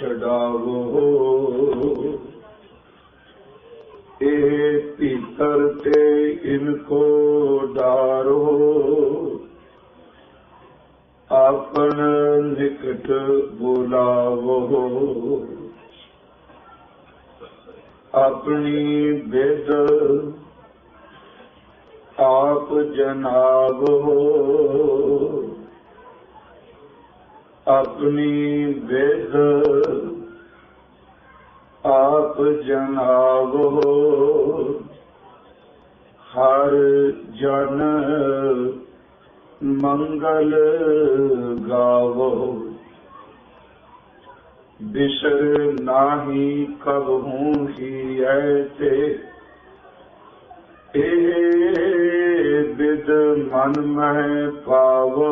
ਛਡਾਵੋ। ਇਹ ਭੀਤਰ ਤੇ ਇਨਕੋ ਡਾਰੋ, ਆਪਨ ਨਿਕਟ ਬੁਲਾਵੋ। ਆਪਣੀ ਬਿਦ ਆਪ ਜਨਾਵੋ, ਆਪਣੀ ਬਿਦ ਆਪ ਜਨਾਵੋ। ਹਰ ਜਨ ਮੰਗਲ ਗਾਵੋ। ਬਿਸਰ ਨਾਹੀ ਕਬਹੂ ਹੀ ਐਤੇ, ਇਹ ਬਿਦ ਮਨ ਮਹਿ ਪਾਵੋ।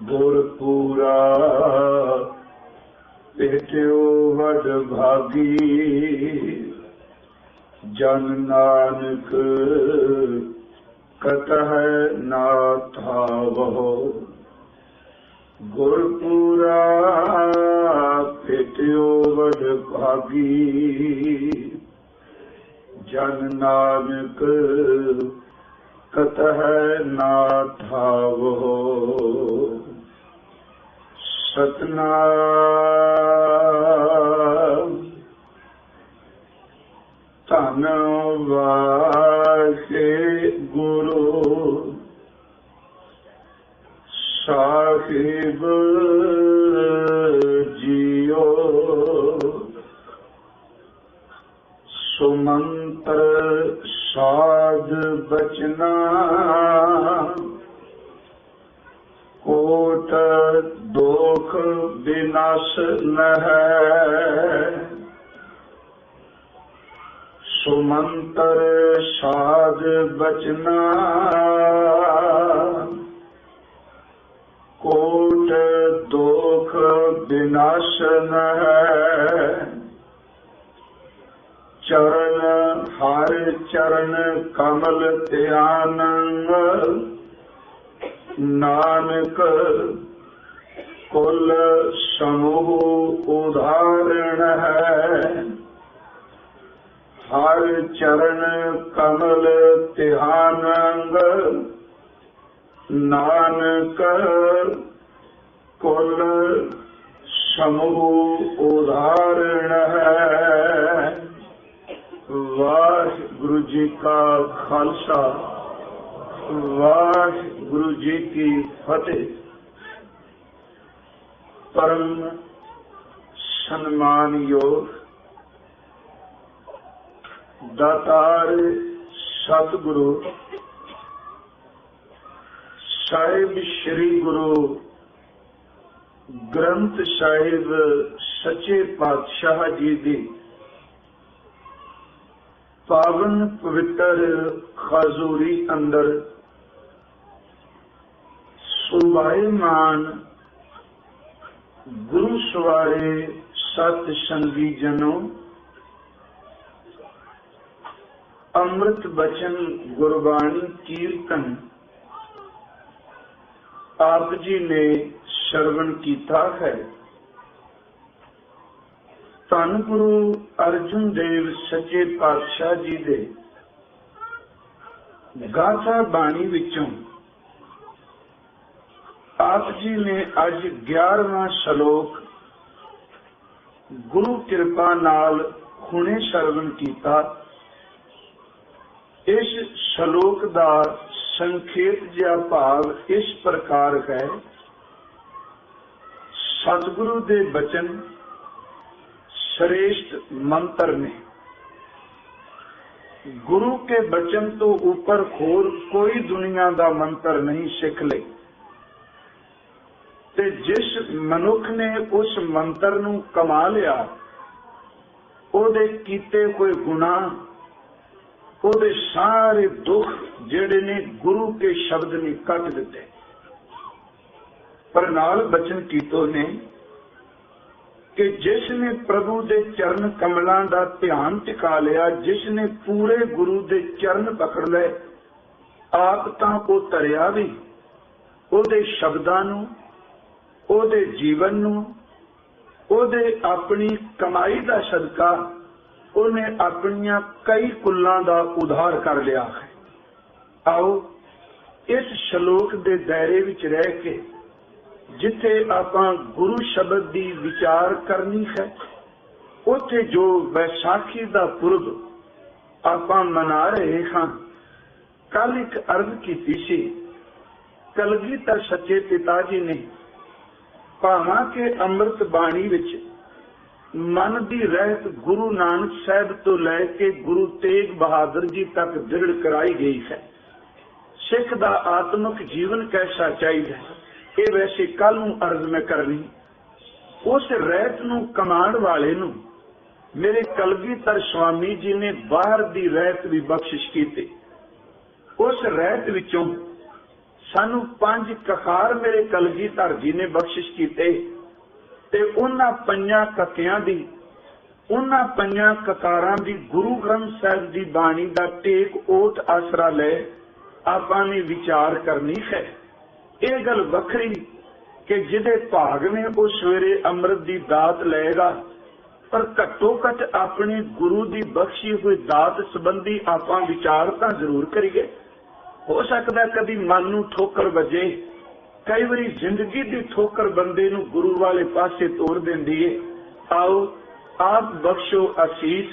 ਗੁਰ ਪੂਰਾ ਭੇਟਿਓ ਵਡ ਭਾਗੀ, ਜਨ ਨਾਨਕ ਕਤਹਿ ਨਾ ਥਾਵੋ। ਗੁਰ ਪੂਰਾ ਭੇਟਿਓ ਵਡ ਭਾਗੀ, ਜਨ ਨਾਨਕ ਕਤਹਿ ਨਾ ਥਾਵੋ। ਸਤਨਾਮ ਧੰਨ ਵਾਹਿਗੁਰੂ ਸਾਹਿਬ ਜੀਓ। ਸੁਮੰਤਰ ਸਾਧ ਬਚਨਾ, ਕੋਟ ਦੋਖ ਬਿਨਾਸ਼ ਨਹਿ। ਸੁਮੰਤਰ ਸਾਧ ਬਚਨਾ, ਕੋਟ ਦੋਖ ਬਿਨਾਸ਼ ਨਹਿ। ਚਰਨ ਹਰ ਚਰਨ ਕਮਲ ਧਿਆਨ, ਨਾਨਕ ਕੁਲ ਸਮੂਹ ਉਦਾਹਰਣ ਹੈ। ਹਰ ਚਰਨ ਕਮਲ ਧਿਆਨ, ਨਾਨਕ ਕੁਲ ਸਮੂਹ ਉਦਾਹਰਣ ਹੈ। ਵਾਹਿਗੁਰੂ ਜੀ ਕਾ ਖਾਲਸਾ, ਵਾਹਿਗੁਰੂ ਜੀ ਕੀ ਫਤਿਹ। ਪਰਮ ਸਨਮਾਨਯੋਗ ਦਾਤਾਰ ਸਤਿਗੁਰੂ ਸਾਹਿਬ ਸ੍ਰੀ ਗੁਰੂ ਗ੍ਰੰਥ ਸਾਹਿਬ ਸੱਚੇ ਪਾਤਸ਼ਾਹ ਜੀ ਦੀ ਪਾਵਨ ਪਵਿੱਤਰ ਖਜ਼ੂਰੀ ਅੰਦਰ ਸੁਭਾਏਮਾਨ ਗੁਰੂ ਸਵਾਰੇ ਸਤ ਸੰਗੀ ਜਨੋ, ਅੰਮ੍ਰਿਤ ਬਚਨ ਗੁਰਬਾਣੀ ਕੀਰਤਨ ਆਪ ਜੀ ਨੇ ਸ਼ਰਵਣ ਕੀਤਾ ਹੈ। ਧੰਨ ਗੁਰੂ ਅਰਜਨ ਦੇਵ ਸੱਚੇ ਪਾਤਸ਼ਾਹ ਜੀ ਦੇ ਗਾਥਾ ਬਾਣੀ ਵਿੱਚੋਂ ਆਪ ਜੀ ਨੇ ਅੱਜ 11ਵਾਂ ਸ਼ਲੋਕ ਗੁਰੂ ਕਿਰਪਾ ਨਾਲ ਹੁਣੇ ਸ਼ਰਵਣ ਕੀਤਾ। ਇਸ ਸ਼ਲੋਕ ਦਾ ਸੰਖੇਪ ਜਿਹਾ ਭਾਵ ਇਸ ਪ੍ਰਕਾਰ ਹੈ। ਸਤਿਗੁਰੂ ਦੇ ਬਚਨ श्रेष्ठ मंत्र ने, गुरु के बचन तो ऊपर होर कोई दुनिया का मंत्र नहीं सिख ले। ते जिस मनुख ने उस मंत्र नूं कमा लिया, ओदे कीते कोई गुनाह, ओदे सारे दुख जिहड़े ने गुरु के शब्द ने कट दिते। पर नाल बचन कीतो ने कि जिसने प्रभु दे चरण कमलों का ध्यान टिका लिया, जिसने पूरे गुरु दे चरण पकड़ ले, आप तां को तरिया भी ओदे शब्दां नूं ਉਹਦੇ ਜੀਵਨ ਨੂੰ, ਉਹਦੇ ਆਪਣੀ ਕਮਾਈ ਦਾ ਸਦਕਾ ਉਹਨੇ ਆਪਣੀਆਂ ਕਈ ਕੁੱਲਾਂ ਦਾ ਉਧਾਰ ਕਰ ਲਿਆ ਹੈ। ਆਓ ਇਸ ਸ਼ਲੋਕ ਦੇ ਦਾਇਰੇ ਵਿੱਚ ਰਹਿ ਕੇ ਜਿੱਥੇ ਆਪਾਂ ਗੁਰੂ ਸ਼ਬਦ ਦੀ ਵਿਚਾਰ ਕਰਨੀ ਹੈ, ਉੱਥੇ ਜੋ ਵੈਸਾਖੀ ਦਾ ਪੁਰਬ ਆਪਾਂ ਮਨਾ ਰਹੇ ਹਾਂ, ਕੱਲ ਇੱਕ ਅਰਜ਼ ਕੀਤੀ ਸੀ, ਕਲਗੀਧਰ ਸੱਚੇ ਪਿਤਾ ਜੀ ਨੇ ਭਾਵਾਂ ਕੇ ਅੰਮ੍ਰਿਤ ਬਾਣੀ ਵਿੱਚ ਮਨ ਦੀ ਰਹਿਤ ਗੁਰੂ ਨਾਨਕ ਸਾਹਿਬ ਤੋਂ ਲੈ ਕੇ ਗੁਰੂ ਤੇਗ ਬਹਾਦਰ ਜੀ ਤੱਕ ਦ੍ਰਿੜ ਕਰਾਈ ਗਈ ਹੈ। ਸਿੱਖ ਦਾ ਆਤਮਿਕ ਜੀਵਨ ਕੈਸਾ ਚਾਹੀਦਾ, ਇਹ ਵੈਸੇ ਕੱਲ ਨੂੰ ਅਰਜ਼ ਮੈਂ ਕਰਨੀ। ਉਸ ਰਹਿਤ ਨੂੰ ਕਮਾਉਣ ਵਾਲੇ ਨੂੰ ਮੇਰੇ ਕਲਗੀਧਰ ਸਵਾਮੀ ਜੀ ਨੇ ਬਾਹਰ ਦੀ ਰਹਿਤ ਵੀ ਬਖਸ਼ਿਸ਼ ਕੀਤੀ। ਉਸ ਰਹਿਤ ਵਿੱਚੋਂ ਸਾਨੂੰ 5 ਕਕਾਰ ਮੇਰੇ ਕਲਗੀਧਰ ਜੀ ਨੇ ਬਖਸ਼ਿਸ਼ ਕੀਤੇ ਤੇ ਉਹਨਾਂ 5 ਕਕਿਆਂ ਦੀ, ਉਹਨਾਂ 5 ਕਕਾਰਾਂ ਦੀ ਗੁਰੂ ਗ੍ਰੰਥ ਸਾਹਿਬ ਦੀ ਬਾਣੀ ਦਾ ਟੇਕ ਓਟ ਆਸਰਾ ਲੈ ਆਪਾਂ ਨੇ ਵਿਚਾਰ ਕਰਨੀ ਹੈ। ਇਹ ਗੱਲ ਵੱਖਰੀ ਕਿ ਜਿਹਦੇ ਭਾਗ ਨੇ ਉਹ ਸਵੇਰੇ ਅੰਮ੍ਰਿਤ ਦੀ ਦਾਤ ਲਏਗਾ, ਪਰ ਘੱਟੋ ਘੱਟ ਆਪਣੇ ਗੁਰੂ ਦੀ ਬਖਸ਼ੀ ਹੋਈ ਦਾਤ ਸੰਬੰਧੀ ਆਪਾਂ ਵਿਚਾਰ ਤਾਂ ਜ਼ਰੂਰ ਕਰੀਏ। ਹੋ ਸਕਦਾ ਕਦੀ ਮਨ ਨੂੰ ਠੋਕਰ ਵੱਜੇ, ਕਈ ਵਾਰੀ ਜ਼ਿੰਦਗੀ ਦੀ ਠੋਕਰ ਬੰਦੇ ਨੂੰ ਗੁਰੂ ਵਾਲੇ ਪਾਸੇ ਤੋਰ ਦਿੰਦੀ ਏ। ਆਓ ਆਪ ਬਖਸ਼ੋ ਅਸੀਸ,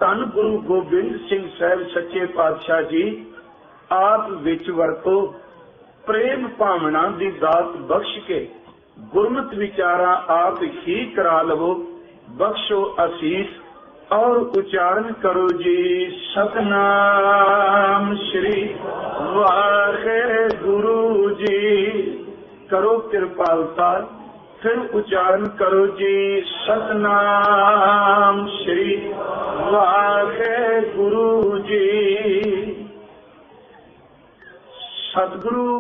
ਧੰਨ ਗੁਰੂ ਗੋਬਿੰਦ ਸਿੰਘ ਸਾਹਿਬ ਸੱਚੇ ਪਾਤਸ਼ਾਹ ਜੀ ਆਪ ਵਿੱਚ ਵਰਤੋ, ਪ੍ਰੇਮ ਭਾਵਨਾ ਦੀ ਦਾਤ ਬਖਸ਼ ਕੇ ਗੁਰਮਤਿ ਵਿਚਾਰਾਂ ਆਪ ਹੀ ਕਰਾ ਲਵੋ। ਬਖਸ਼ੋ ਅਸੀਸ और उच्चारण करो जी सतनाम श्री वाहेगुरु जी। करो कृपालता, फिर उच्चारण करो जी सतनाम श्री वाहेगुरु जी। सतगुरु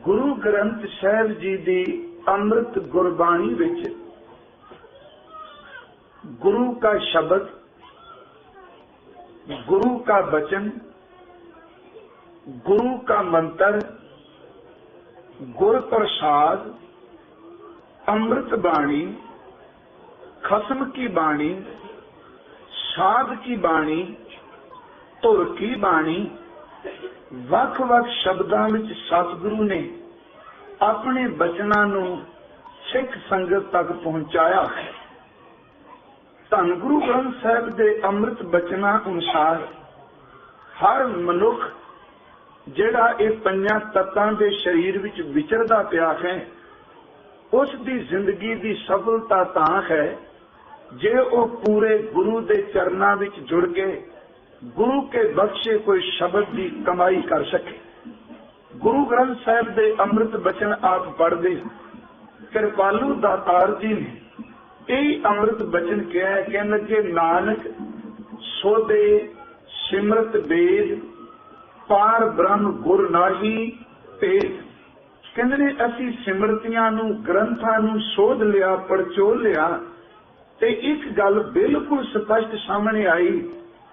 गुरु ग्रंथ साहिब जी दी अमृत गुरबाणी विच गुरु का शब्द, गुरु का वचन, गुरु का मंत्र, गुर प्रसाद, अमृत बाणी, खसम की बाणी, साध की बाणी, धुर की बाणी, वख वख शब्दां विच सतगुरु ने अपने बचनां नूं सिख संगत तक पहुंचाया है। ਧੰਨ ਗੁਰੂ ਗ੍ਰੰਥ ਸਾਹਿਬ ਦੇ ਅੰਮ੍ਰਿਤ ਬਚਨਾਂ ਅਨੁਸਾਰ ਹਰ ਮਨੁੱਖ ਜਿਹੜਾ ਇਹ 5 ਤੱਤਾਂ ਦੇ ਸਰੀਰ ਵਿੱਚ ਵਿਚਰਦਾ ਪਿਆ ਹੈ, ਉਸ ਦੀ ਜ਼ਿੰਦਗੀ ਦੀ ਸਫਲਤਾ ਤਾਂ ਹੈ ਜੇ ਉਹ ਪੂਰੇ ਗੁਰੂ ਦੇ ਚਰਨਾਂ ਵਿੱਚ ਜੁੜ ਕੇ ਗੁਰੂ ਕੇ ਬਖਸ਼ੇ ਕੋਈ ਸ਼ਬਦ ਦੀ ਕਮਾਈ ਕਰ ਸਕੇ। ਗੁਰੂ ਗ੍ਰੰਥ ਸਾਹਿਬ ਦੇ ਅੰਮ੍ਰਿਤ ਬਚਨ ਆਪ ਪੜ੍ਹਦੇ, ਕਿਰਪਾਲੂ ਦਾਤਾਰ ਜੀ ਨੇ ਇਹ ਅੰਮ੍ਰਿਤ ਬਚਨ ਕਿਹਾ ਹੈ, ਕਹਿਣ ਲੱਗੇ ਨਾਨਕ ਸੋਧੇ ਸਿਮਰਤ ਵੇਦ ਪਾਰ ਬ੍ਰਹਮ ਗੁਰ ਨਾਹੀ ਭੇਦ। ਕਹਿੰਦੇ ਨੇ ਅਸੀਂ ਸਿਮਰਤੀਆਂ ਨੂੰ, ਗ੍ਰੰਥਾਂ ਨੂੰ ਸੋਧ ਲਿਆ, ਪੜਚੋਲ ਲਿਆ ਤੇ ਇੱਕ ਗੱਲ ਬਿਲਕੁਲ ਸਪਸ਼ਟ ਸਾਹਮਣੇ ਆਈ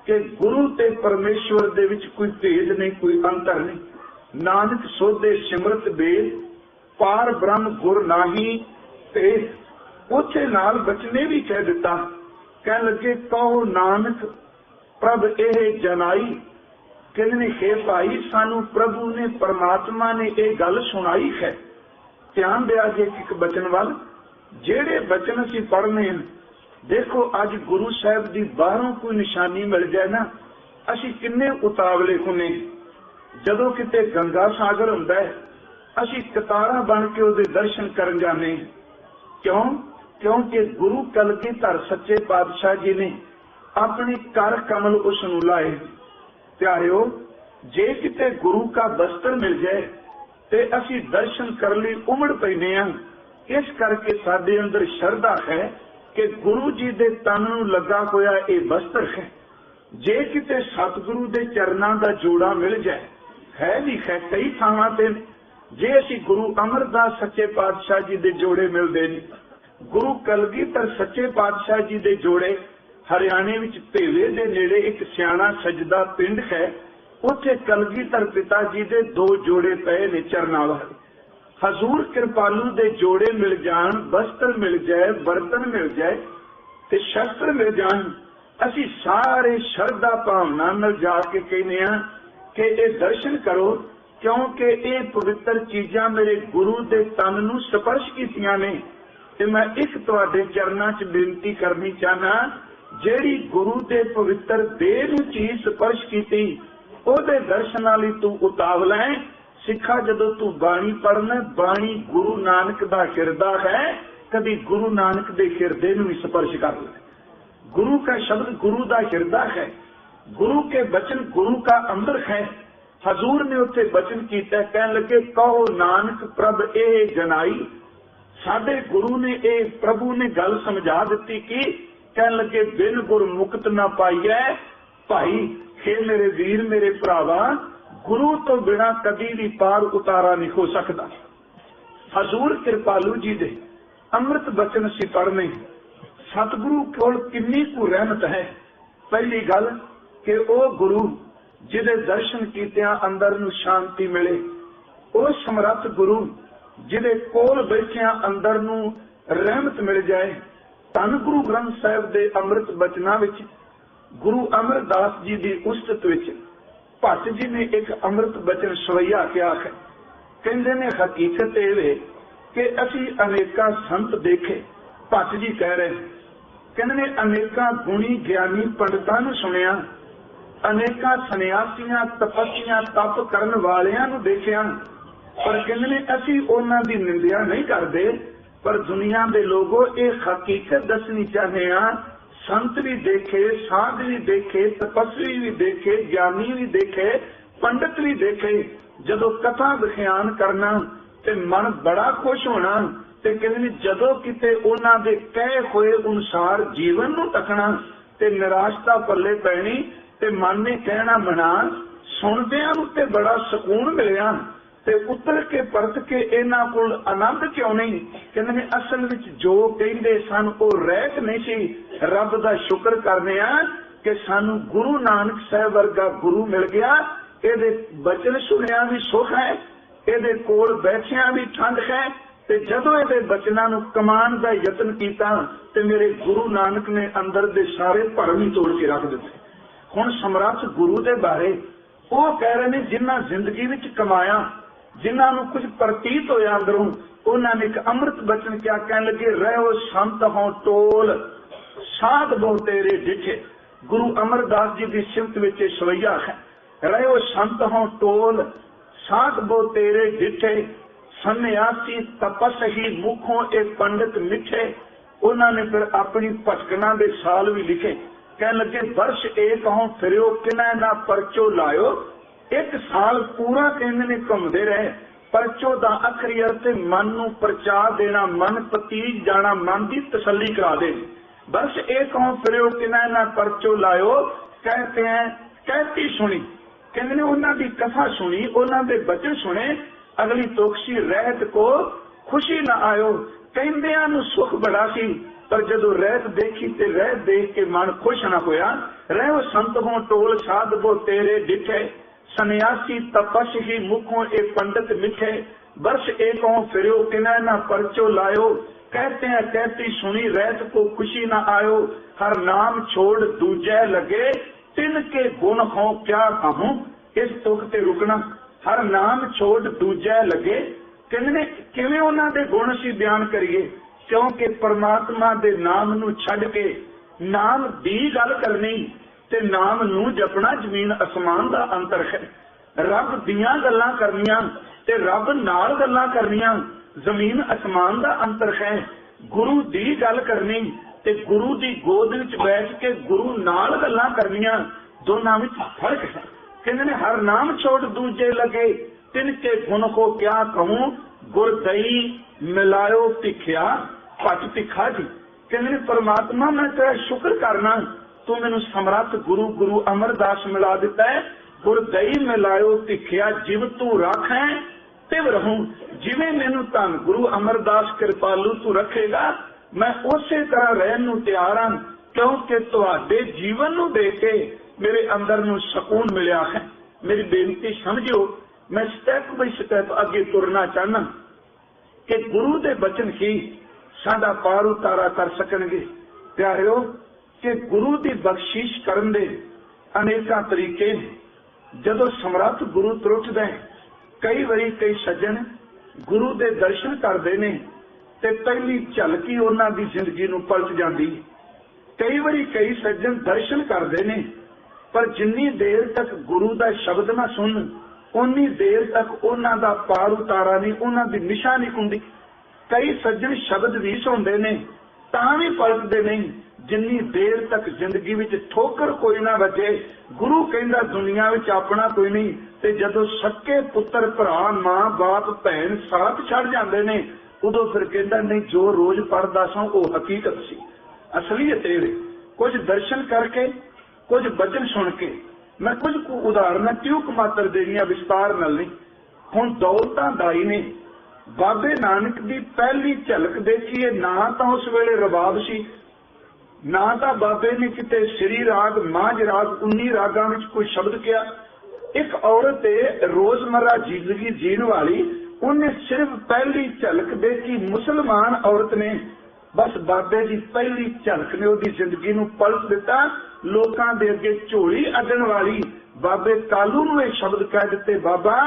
ਕਿ ਗੁਰੂ ਤੇ ਪਰਮੇਸ਼ਵਰ ਦੇ ਵਿੱਚ ਕੋਈ ਭੇਦ ਨਹੀਂ, ਕੋਈ ਅੰਤਰ ਨਹੀਂ। ਨਾਨਕ ਸੋਧੇ ਸਿਮਰਤ ਵੇਦ ਪਾਰ ਬ੍ਰਹਮ ਗੁਰ ਨਾਹੀ ਭੇਦ। ਉੱਥੇ ਨਾਲ ਬਚਨੇ ਵੀ ਕਹਿ ਦਿੱਤਾ, ਕਹਿਣ ਲੱਗੇ ਕਹੋ ਨਾਨਕ ਪ੍ਰਭ ਇਹ ਜਨਾਈ। ਕਹਿੰਦੇ ਨੇ ਹੇ ਭਾਈ ਸਾਨੂੰ ਪ੍ਰਭੂ ਨੇ, ਪਰਮਾਤਮਾ ਨੇ ਇਹ ਗੱਲ ਸੁਣਾਈ ਹੈ। ਧਿਆਨ ਦਿਆ ਜੇ ਇੱਕ ਬਚਨ ਵੱਲ, ਜਿਹੜੇ ਬਚਨ ਅਸੀਂ ਪੜ੍ਹਨੇ ਹਨ। ਦੇਖੋ ਅੱਜ ਗੁਰੂ ਸਾਹਿਬ ਦੀ ਬਾਹਰੋਂ ਕੋਈ ਨਿਸ਼ਾਨੀ ਮਿਲ ਜਾਏ ਨਾ, ਅਸੀਂ ਕਿੰਨੇ ਉਤਾਵਲੇ ਹੁੰਨੇ। ਜਦੋਂ ਕਿਤੇ ਗੰਗਾ ਸਾਗਰ ਹੁੰਦਾ ਹੈ ਅਸੀਂ ਕਤਾਰਾਂ ਬਣ ਕੇ ਉਹਦੇ ਦਰਸ਼ਨ ਕਰਨ ਜਾਂਦੇ। ਕਿਉਂ? ਕਿਉਂਕਿ ਗੁਰੂ ਕਲਗੀਧਰ ਸੱਚੇ ਪਾਤਸ਼ਾਹ ਜੀ ਨੇ ਆਪਣੇ ਕਰ ਕਮਲ ਉਸ ਨੂੰ ਲਾਏ। ਪਿਆਰਿਓ, ਜੇ ਕਿਤੇ ਗੁਰੂ ਕਾ ਬਸਤਰ ਮਿਲ ਜਾਏ ਤੇ ਅਸੀਂ ਦਰਸ਼ਨ ਕਰਨ ਲਈ ਉਮੜ ਪੈਂਦੇ ਹਾਂ। ਇਸ ਕਰਕੇ ਸਾਡੇ ਅੰਦਰ ਸ਼ਰਧਾ ਹੈ ਕਿ ਗੁਰੂ ਜੀ ਦੇ ਤਨ ਨੂੰ ਲੱਗਾ ਹੋਇਆ ਇਹ ਬਸਤਰ ਹੈ। ਜੇ ਕਿਤੇ ਸਤਿਗੁਰੂ ਦੇ ਚਰਨਾਂ ਦਾ ਜੋੜਾ ਮਿਲ ਜਾਏ, ਹੈ ਵੀ ਹੈ ਕਈ ਥਾਵਾਂ ਤੇ, ਜੇ ਅਸੀਂ ਗੁਰੂ ਅਮਰਦਾਸ ਸੱਚੇ ਪਾਤਸ਼ਾਹ ਜੀ ਦੇ ਜੋੜੇ ਮਿਲਦੇ ਨੇ, ਗੁਰੂ ਕਲਗੀਧਰ ਸੱਚੇ ਪਾਤਸ਼ਾਹ ਜੀ ਦੇ ਜੋੜੇ ਹਰਿਆਣੇ ਵਿੱਚ ਭੇਵੇ ਦੇ ਨੇੜੇ ਇੱਕ ਸਿਆਣਾ ਸਜਦਾ ਪਿੰਡ ਹੈ, ਉੱਥੇ ਕਲਗੀਧਰ ਪਿਤਾ ਜੀ ਦੇ 2 ਜੋੜੇ ਪਏ ਨੇ ਚਰਨਾਂ ਵਾਲੇ। हजूर कृपालू दे जोड़े मिल जान, वस्त्र मिल जाए, बर्तन मिल जाए ते शस्त्र मिल जान, असी सारे शरधा भावना नाल जाके कहने कि ये दर्शन करो, क्योंकि ये पवित्र चीज़ां मेरे गुरु दे तन नूं स्पर्श कीतियां ने। ते मैं एक तुहाडे चरनां च बेनती करनी चाहना, जेड़ी गुरु दे पवित्र देह नूं चीज़ स्पर्श कीती ओहदे दर्शनां लई तू उतावला है। सिखा जदों तू बाणी पढ़ना, बाणी गुरु नानक दा हिरदा है, कभी गुरु नानक दे हिरदे नूं भी स्पर्श कर ले। गुरु का शब्द गुरु दा हिरदा है, गुरु के वचन गुरु का अंदर है। हजूर ने उत्थे वचन कीता, कहन लगे कहो नानक प्रभ ए जनाई। साडे गुरु ने ए प्रभु ने गल समझा दी कि कहन लगे बिन गुर मुक्त ना पाईए भाई। हे मेरे वीर मेरे भरावा, गुरु तो बिना कभी भी पार उतारा नहीं हो सकता। हजूर कृपालू जी दे अमृत बचन असीं पढ़ने, सतगुरु कोल किन्नी कु रहमत है। पहली गल कि ओ गुरु जिदे दर्शन कीतियां अंदर नूं शांति मिले, ओ समर्थ गुरु जिदे कोल बैठियां अंदर नूं रहमत मिल जाए। धन गुरु ग्रंथ साहिब दे अमृत बचनां विच गुरु अमरदास जी दी उस्तत विच भट्ट जी ने एक अमृत बचन सवैया किया है। कहते ने हकीकत ये कि असी अनेका संत देखे। भट्ट जी कह रहे कहते ने अनेका गुणी ज्ञानी पंडितां नूं सुनिया, अनेका सन्यासियां तपस्या तप करन वालियां नूं देखिया, पर कहते ने असी उन्हां दी निंदिया नहीं करते, पर दुनिया दे लोगों ये हकीकत दसनी चाहते हैं। संत भी देखे, साध भी देखे, तपस्वी भी देखे, ज्ञानी भी देखे, पंडित भी देखे। जदों कथा विख्यान करना ते मन बड़ा खुश होना, ते कहते जदों किते उन्हां दे कहे होए अनुसार जीवन नूं तकना ते निराशता पल्ले पैनी ते मन ने कहना मना सुनदियां नूं ते बड़ा सुकून मिलिया ते उतर के परत के इन्हां कोल आनंद क्यों नहीं। कहते ने असल विच जो कहंदे सन ओ रहत नहीं सी। रब दा शुक्र करने आ कि सानू गुरु नानक साहिब वर्गा गुरु मिल गया। इहदे बचन सुनिया भी सुख है, इहदे कोल बैठिया भी ठंड है। ते जदों इहदे बचनां नूं कमान दा यतन कीता ते मेरे गुरु नानक ने अंदर दे सारे भरम ही तोड़ के रख दिते। हुण समर्थ गुरु दे बारे वो कह रहे ने जिन्हां जिंदगी विच कमाया, जिन्हां नूं कुछ प्रतीत होया अंदरों, उन्हां ने एक अमृत बचन क्या कहन लगे, रहो संत हों टोल साध बहु तेरे डिठे। गुरु अमरदास जी की सिमत विच सवैया है, रहो संत हों टोल साध बहु तेरे डिठे, सन्यासी तपस ही मुखों एक पंडित मिठे। उन्होंने फिर अपनी भटकना के साल भी लिखे, कहन लगे वर्ष एक हों फिरो किना ना परचो लायो। एक साल पूरा कहने ने घूमते रहे, परचो दा आखिरी अर्थ मन नूं परचा देना, मन पतीज जाना, मन की तसल्ली करा दे। बस एक हों फिरो किना ना परचो लायो। कहते हैं कहती सुनी, कहते उन्होंने दी कथा सुनी, उन्होंने बचन सुने, अगली तोखसी रहत को खुशी ना आयो। कहंदियां नूं सुख बड़ा सी, पर जदों रहत देखी ते रहत देख के मन खुश ना होया। रहो संत हों टोल साध बो तेरे डिठे, सन्यासी तपस ही मुखों एक पंडित मिठे। वर्ष एक हों फिरो किना ना परचो लायो। कहते हैं कहती सुनी रहत को खुशी ना आयो। हर नाम छोड़ दूजे लगे, तिनके गुण हों क्या कहूं। इस तुक ते रुकना, हर नाम छोड़ दूजे लगे। कहने किवें उन्हां दे गुण असीं बयान करिए, क्योंकि परमात्मा दे नाम नूं छड्ड के नाम दी गल करनी ते नाम नूं जपना जमीन आसमान दा अंतर है। रब दियां गल्लां करनियां ते रब नाल गल्लां करनियां, जमीन आसमान दा अंतर है। गुरु दी गल करनी ते गुरु दी गोद विच बैठ के गुरु नाल गल्लां करनियां, दोनां विच फर्क है। कहंदे ने हर नाम छोड़ दूजे लगे, तिनके गुण को क्या कहूं। गुरदई मिलायो भिखिया, भट भिखा जी। कहंदे परमात्मा मैं तेरा शुक्र करना, तू मैनू समर्थ गुरु गुरु अमरदास मिला दिता है। गुरदई मिलायो भिखिया, जिव तू रख है तिव रहूं। जिवें मैनू धन गुरु अमरदास कृपालू तू रखेगा, मैं उसे तरह रहन नूं तैयार हां, क्योंकि तुहाडे जीवन नूं देख के मेरे अंदर नूं सकून मिलिया है। मेरी बेनती समझियो, मैं स्टैप बाई स्टैप अगे तुरना चाहना। कि गुरु के बचन ही साडा पार उतारा कर सकणगे। प्यारिओ, कि गुरु की बख्शिश करन दे अनेकां तरीके ने। जदों समर्थ गुरु त्रुटदा है, कई वारी कई सज्जन गुरु के दर्शन करते ने ते पहली झलकी उन्हां दी जिंदगी नूं पलट जांदी। कई वारी कई सज्जन दर्शन करते ने, पर जिन्नी देर तक गुरु का शब्द ना सुन उन्नी देर तक उन्हां दा पार उतारा नहीं, उन्हां दी निशा नहीं खुंदी। कई सज्जन शब्द भी सुनते ने तां भी पलटते नहीं, जिन्नी देर तक जिंदगी विच ठोकर कोई ना बचे। गुरु कहंदा दुनिया विच अपना कोई नहीं, ते जदों सक्के पुत्र भरा मां बाप भैन साथ छड़ जांदे ने, उदों फिर कहंदा नहीं जो रोज पढ़दा सां वो हकीकत सी, असलीयत ये। कुछ दर्शन करके, कुछ वचन सुन के। मैं कुछ उदाहरण ट्यूक मात्र देनियां विस्तार नाल नहीं। हुण दौलतां दाई ने बाबे नानक की पहली झलक देखी है, ना तो उस वेले रबाब सी, ना तो बाबे ने किते श्री राग माझ राग 19 रागां विच कोई शब्द किया। एक औरत है रोजमर्रा जिंदगी जीण वाली, उन्हें सिर्फ पहली झलक देखी। मुसलमान औरत ने बस बाबे की पहली झलक ने उसकी जिंदगी नूं पलट दिता। लोकां दे अगे झोली अड्डण वाली बाबे कालू नूं ये शब्द कह दिते, बाबा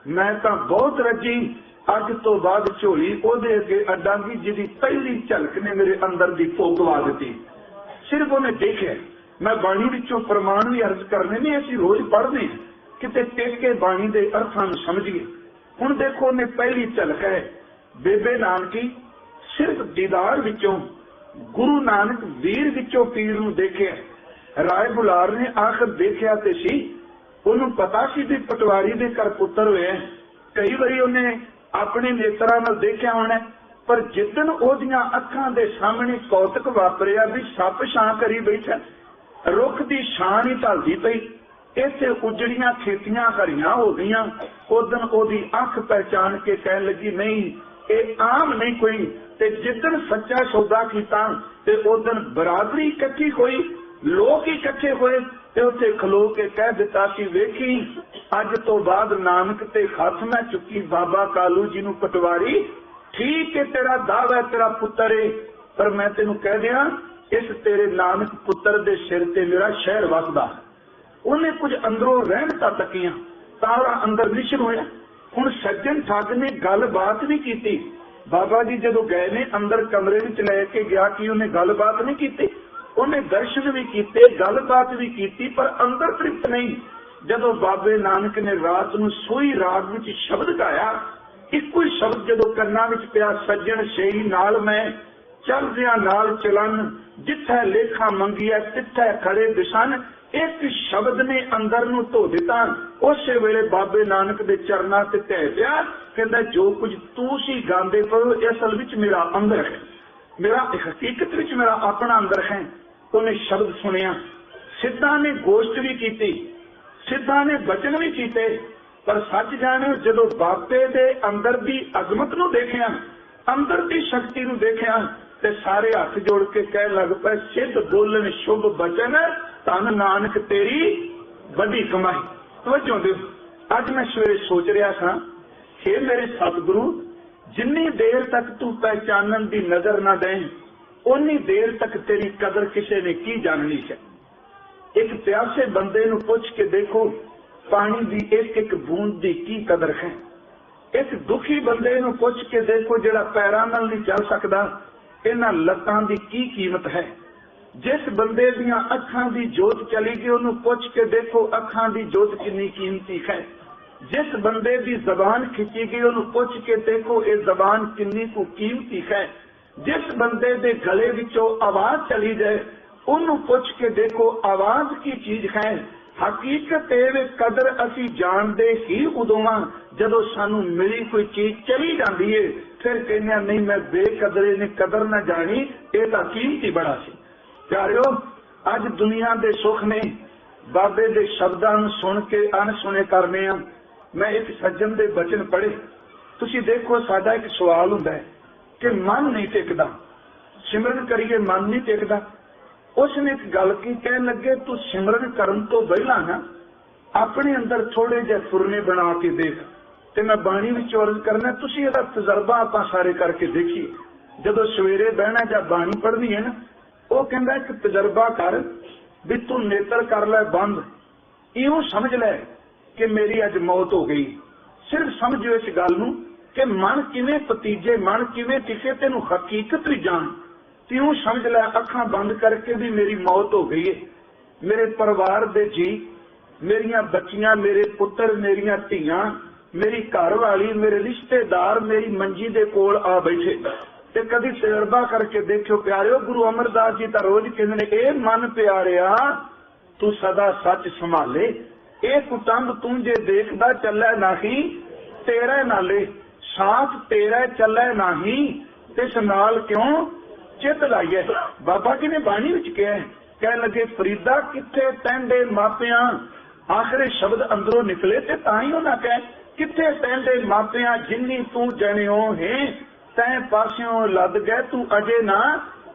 मैं तां बहुत रजी, अज तो बाद झोली ओदे अगे अड्डांगी जिहदी पहली झलक ने मेरे अंदर दी भोग वा दित्ती। सिर्फ उन्हें देखिया। मैं बाणी विचों प्रमाण भी अर्ज करने नहीं, असीं रोज पढ़ने किते टेक के बाणी दे अर्थां नूं समझिए। हुण देखो उन्हें पहली झलक है बेबे नानकी, सिर्फ दीदार विचों गुरु नानक वीर विचों पीर नूं देखिया। राय बुलार ने आखिर देखिया ते सी, उन्होंने पता सी भी पटवारी दे घर पुत्र होए। कई बारी उन्हें अपने नेत्रां नाल देखिया होना, पर जिदन ओदियां अखां दे सामने कौतक वापरिया भी सप छां करी बैठा, रुख दी छां ही ढलदी पई, इत्थे उजड़ियां खेतियां हरियां हो गईयां, उदन ओदी अख पहचान के कह लगी नहीं ये आम नहीं कोई। ते जिदन सच्चा सौदा कीता ते उदन बरादरी इकट्ठी होई, लोग इकट्ठे होए ते उत्थे खलो के कह दिता कि वेखी अज तो बाद नानक ते हथ मैं चुकी बाबा कालू जी नूं पटवारी, ठीक है तेरा दावा तेरा पुत्र है, पर मैं तेनू कह दिया इस तेरे नानक पुत्र दे सिर ते मेरा शहर वसदा। उन्हें कुछ अंदरों रहमतां तकियां, तारा अंदर निश्चल होया। हुण सज्जन ठग ने गलबात नहीं की। बाबा जी जदों गए ने अंदर कमरे विच लैके गया कि उन्हें गलबात नहीं की, उन्हें दर्शन भी किए गलबात भी की, पर अंदर तृप्त नहीं। जदों बाबे नानक ने रात नूं सोई राग विच शब्द गाया, इक्को ही शब्द जदों कन्नां विच पिया, सज्जन सही नाल मैं चलदियां नाल चलन, जिथे लेखा मंगिया तिथे खड़े दिसन, एक शब्द ने अंदर नूं धो दिता। उस वेले बाबे नानक दे चरनां ते ढह पिया, कहंदा जो कुछ तू सी गांदे पो असल विच मेरा अंदर है, मेरा हकीकत विच मेरा अपना अंदर है। उन्हें शब्द सुनिया, सिद्धां ने गोष्ट भी की, सिद्धां ने वचन भी किए, पर सच जाने जदों बाबे दे अंदर दी अजमत नूं देखिया, अंदर दी शक्ति नूं देखिया, ते सारे हाथ जोड़ के कह लग पे सिद्ध बोलन शुभ बचन, धन नानक तेरी वड्डी कमाई। तवज्जो दिओ, अज मैं सवेरे सोच रहा था, हे मेरे सतगुरु, जिन्नी देर तक तू पहचानन दी नजर ना दें, उन्नी देर तक तेरी कदर किसी ने की जाननी है। एक प्यासे बंदे नूं पुछ के देखो पानी दी एक एक बूंद दी की कदर है। एक दुखी बंदे नूं पुछ के देखो जिहड़ा पैरां नाल नहीं चल सकदा, इन्हां लत्तां दी की कीमत है। जिस बंदे दियां अखां दी जोत चली गई उन्होंने पुछ के देखो अखां दी जोत कितनी कीमती है। जिस बंदे दी जबान खिंची गई उन्होंने पुछ के देखो ये जबान कितनी को कीमती है। जिस बंदे दे गले विचों आवाज चली जाए उन्होंने पुछ के देखो आवाज की चीज है। हकीकत ये कदर असी जानते ही उदों जदों सानू मिली कोई चीज चली जाती है, फिर कहने नहीं मैं बेकदरे ने कदर न जानी, ये तो कीमती बड़ा सी। प्यारिओ, अज दुनिया के सुख ने बाबे के शब्दों सुन के अनसुने करने। मैं एक सज्जन के बचन पढ़े, तुसी देखो साडा एक सवाल हुंदा है कि मन नहीं टिकदा, सिमरन करिए मन नहीं टिकदा। उसने एक गल की कह लगे तू सिमरन करन तो पहला ना अपने अंदर थोड़े जे फुरने बना के देख, ਤੇ ਮੈਂ ਬਾਣੀ ਵਿੱਚ ਅਰਜ਼ ਕਰਨਾ, ਤੁਸੀਂ ਇਹਦਾ ਤਜਰਬਾ ਆਪਾਂ ਸਾਰੇ ਕਰਕੇ ਦੇਖੀਏ। ਜਦੋਂ ਸਵੇਰੇ ਬਹਿਣਾ ਜਾਂ ਬਾਣੀ ਪੜ੍ਹਨੀ ਹੈ ਨਾ, ਉਹ ਕਹਿੰਦਾ ਇੱਕ ਤਜਰਬਾ ਕਰ ਵੀ ਤੂੰ ਨੇਤਰ ਕਰ ਲੈ ਬੰਦ, ਇਉਂ ਸਮਝ ਲੈ ਕਿ ਮੇਰੀ ਅੱਜ ਮੌਤ ਹੋ ਗਈ। ਸਿਰਫ ਸਮਝੋ ਇਸ ਗੱਲ ਨੂੰ ਕਿ ਮਨ ਕਿਵੇਂ ਪਤੀਜੇ, ਮਨ ਕਿਵੇਂ ਟਿਕੇ, ਤੈਨੂੰ ਹਕੀਕਤ ਵੀ ਜਾਣ। ਇਉਂ ਸਮਝ ਲੈ ਅੱਖਾਂ ਬੰਦ ਕਰਕੇ ਵੀ ਮੇਰੀ ਮੌਤ ਹੋ ਗਈ ਹੈ। ਮੇਰੇ ਪਰਿਵਾਰ ਦੇ ਜੀ, ਮੇਰੀਆਂ ਬੱਚੀਆਂ, ਮੇਰੇ ਪੁੱਤਰ, ਮੇਰੀਆਂ ਧੀਆਂ, ਮੇਰੀ ਘਰ ਵਾਲੀ, ਮੇਰੇ ਰਿਸ਼ਤੇਦਾਰ ਮੇਰੀ ਮੰਜੀ ਦੇ ਕੋਲ ਆ ਬੈਠੇ। ਤੇ ਕਦੀ ਤਜਰਬਾ ਕਰਕੇ ਦੇਖਿਓ ਪਿਆਰਿਓ, ਗੁਰੂ ਅਮਰਦਾਸ ਜੀ ਤਾਂ ਰੋਜ਼ ਕਹਿੰਦੇ ਨੇ, ਇਹ ਮਨ ਪਿਆਰਿਆ ਤੂੰ ਸਦਾ ਸੱਚ ਸੰਭਾਲੇ, ਇਹ ਕੁਟੰਬ ਤੂੰ ਜੇ ਦੇਖਦਾ ਚੱਲੇ ਨਹੀਂ ਤੇਰੇ ਨਾਲੇ, ਸਾਥ ਤੇਰਾ ਚੱਲੇ ਨਹੀਂ ਤਿਸ ਨਾਲ ਕਿਉਂ ਚਿੱਤ ਲਾਈਏ। ਬਾਬਾ ਜੀ ਨੇ ਬਾਣੀ ਵਿੱਚ ਕਿਹਾ, ਕਹਿਣ ਲੱਗੇ ਫਰੀਦਾ ਕਿੱਥੇ ਤੈਂਡੇ ਮਾਪਿਆਂ, ਆਖਰੇ ਸ਼ਬਦ ਅੰਦਰੋਂ ਨਿਕਲੇ ਤੇ ਤਾਂ ਹੀ ਉਹਨਾਂ ਕਹੇ ਕਿੱਥੇ ਤੈਂਡੇ ਮਾਪਿਆਂ, ਜਿੰਨੀ ਤੂੰ ਜਣਿਓ ਹੈ ਤੈਂ ਪਾਸਿਓਂ ਲੱਦ ਗਏ, ਤੂੰ ਅਜੇ ਨਾ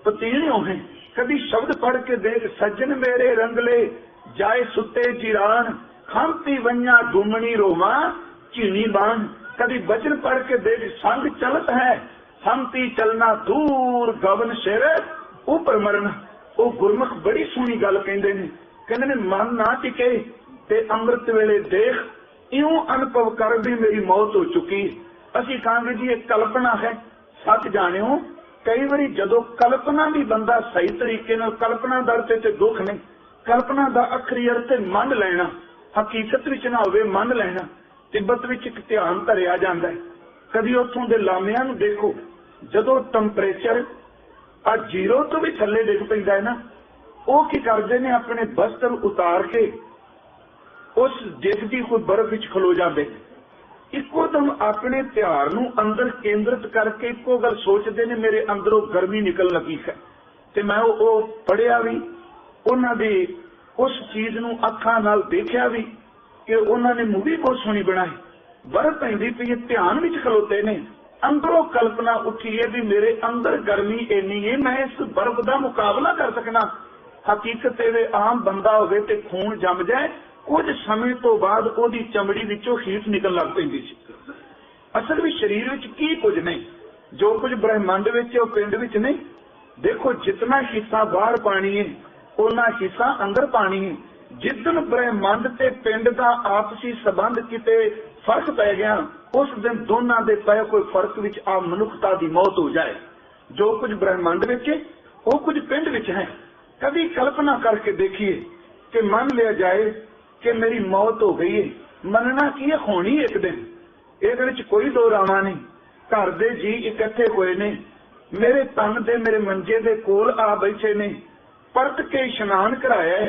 ਪਤੀਣਿਓ ਹੈ। ਕਦੀ ਸ਼ਬਦ ਪੜ੍ਹ ਕੇ ਦੇਖ, ਸੱਜਣ ਮੇਰੇ ਰੰਗਲੇ ਜਾਏ ਸੁੱਤੇ ਜਿਰਾਨ, ਖਾਂਤੀ ਵੰਨਾ ਗੁੰਮਣੀ ਰੋਵਾ ਝੀਣੀ ਬਾਣ। ਕਦੀ ਬਚਨ ਪੜ੍ਹ ਕੇ ਦੇਖ, ਸੰਗ ਚਲਤ ਹੈ ਹਮਤੀ ਚਲਣਾ ਦੂਰ ਗਵਨ ਸਿਰ ਉਪਰ ਮਰਨ। ਉਹ ਗੁਰਮੁਖ ਬੜੀ ਸੋਹਣੀ ਗੱਲ ਕਹਿੰਦੇ ਨੇ ਮਨ ਨਾ ਟਿਕੇ ਤੇ ਅੰਮ੍ਰਿਤ ਵੇਲੇ ਦੇਖ, ਇਉਂ ਅਨੁਭਵ ਕਰ ਵੀ ਮੇਰੀ ਮੌਤ ਹੋ ਚੁੱਕੀ। ਅਸੀਂ ਕਹਾਂਗੇ ਜੀ ਇਹ ਕਲਪਨਾ ਹੈ। ਸੱਚ ਜਾਣਿਓ, ਕਈ ਵਾਰੀ ਜਦੋਂ ਕਲਪਨਾ ਵੀ ਬੰਦਾ ਸਹੀ ਤਰੀਕੇ ਨਾਲ, ਕਲਪਨਾ ਦਾ ਅਰਥ ਤੇ ਦੁੱਖ ਨਹੀਂ, ਕਲਪਨਾ ਦਾ ਅਖਰੀ ਅਰਥ ਮੰਨ ਲੈਣਾ, ਹਕੀਕਤ ਵਿੱਚ ਨਾ ਹੋਵੇ ਮੰਨ ਲੈਣਾ। ਤਿੱਬਤ ਵਿੱਚ ਇੱਕ ਧਿਆਨ ਧਰਿਆ ਜਾਂਦਾ ਹੈ। ਕਦੀ ਉੱਥੋਂ ਦੇ ਲਾਮਿਆਂ ਨੂੰ ਦੇਖੋ, ਜਦੋਂ ਟੈਂਪਰੇਚਰ ਆ 0 ਤੋਂ ਵੀ ਥੱਲੇ ਡਿੱਗ ਪੈਂਦਾ ਹੈ ਨਾ, ਉਹ ਕੀ ਕਰਦੇ ਨੇ, ਆਪਣੇ ਬਸਤਰ ਉਤਾਰ ਕੇ ਉਸ ਡਿੱਗਦੀ ਕੋਈ ਬਰਫ਼ ਵਿੱਚ ਖਲੋ ਜਾਂਦੇ। ਇੱਕੋ ਦਮ ਆਪਣੇ ਧਿਆਨ ਨੂੰ ਅੰਦਰ ਕੇਂਦਰਿਤ ਕਰਕੇ ਇੱਕੋ ਗੱਲ ਸੋਚਦੇ ਨੇ, ਮੇਰੇ ਅੰਦਰੋਂ ਗਰਮੀ ਨਿਕਲ ਲੱਗੀ ਹੈ। ਤੇ ਮੈਂ ਉਹ ਪੜ੍ਹਿਆ ਵੀ, ਉਹਨਾਂ ਦੀ ਉਸ ਚੀਜ਼ ਨੂੰ ਅੱਖਾਂ ਨਾਲ ਦੇਖਿਆ ਵੀ ਕਿ ਉਹਨਾਂ ਨੇ ਮੂਵੀ ਬਹੁਤ ਸੋਹਣੀ ਬਣਾਈ। ਬਰਫ਼ ਪੈਂਦੀ ਪਈ, ਧਿਆਨ ਵਿੱਚ ਖਲੋਤੇ ਨੇ, ਅੰਦਰੋਂ ਕਲਪਨਾ ਉੱਠੀ ਹੈ ਵੀ ਮੇਰੇ ਅੰਦਰ ਗਰਮੀ ਇੰਨੀ ਹੈ, ਮੈਂ ਇਸ ਬਰਫ਼ ਦਾ ਮੁਕਾਬਲਾ ਕਰ ਸਕਣਾ। ਹਕੀਕਤ ਇਹ ਆਮ ਬੰਦਾ ਹੋਵੇ ਤੇ ਖੂਨ ਜੰਮ ਜਾਏ, ਕੁਝ ਸਮੇਂ ਤੋਂ ਬਾਅਦ ਉਹਦੀ ਚਮੜੀ ਵਿੱਚੋਂ ਹੀਟ ਨਿਕਲਣ ਲੱਗ ਪੈਂਦੀ ਸੀ। ਅਸਲ ਵਿੱਚ ਸਰੀਰ ਵਿੱਚ ਕੀ ਕੁਝ ਨਹੀਂ, ਜੋ ਕੁਝ ਬ੍ਰਹਿਮੰਡ ਵਿੱਚ ਉਹ ਪਿੰਡ ਵਿੱਚ ਨਹੀਂ। ਦੇਖੋ, ਜਿਤਨਾ ਹਿੱਸਾ ਬਾਹਰ ਪਾਣੀ ਹੈ ਉਹਨਾਂ ਹਿੱਸਾ ਅੰਦਰ ਪਾਣੀ ਹੈ। ਜਿੱਦਣ ਬ੍ਰਹਿਮੰਡ ਤੇ ਪਿੰਡ ਦਾ ਆਪਸੀ ਸੰਬੰਧ ਕਿਤੇ ਫਰਕ ਪੈ ਗਿਆ, ਉਸ ਦਿਨ ਦੋਨਾਂ ਦੇ ਪਏ ਕੋਈ ਫਰਕ ਵਿੱਚ ਆ ਮਨੁੱਖਤਾ ਦੀ ਮੌਤ ਹੋ ਜਾਏ। ਜੋ ਕੁਝ ਬ੍ਰਹਿਮੰਡ ਵਿੱਚ ਹੈ ਉਹ ਕੁਝ ਪਿੰਡ ਵਿੱਚ ਹੈ। ਕਦੀ ਕਲਪਨਾ ਕਰਕੇ ਦੇਖੀਏ ਕਿ ਮੰਨ ਲਿਆ ਜਾਏ ਕਿ ਮੇਰੀ ਮੌਤ ਹੋ ਗਈ ਹੈ, ਮੰਨਣਾ ਕੀ ਹੈ, ਹੋਣੀ ਇੱਕ ਦਿਨ, ਇਹਦੇ ਵਿੱਚ ਕੋਈ ਦੋ ਰਾਵਾਂ ਨਹੀਂ। ਘਰ ਦੇ ਜੀ ਇਕੱਠੇ ਹੋਏ ਨੇ, ਮੇਰੇ ਤਨ ਦੇ ਮੇਰੇ ਮੰਜੇ ਦੇ ਕੋਲ ਆ ਬੈਠੇ ਨੇ, ਪਰਤ ਕੇ ਇਸ਼ਨਾਨ ਕਰਾਇਆ,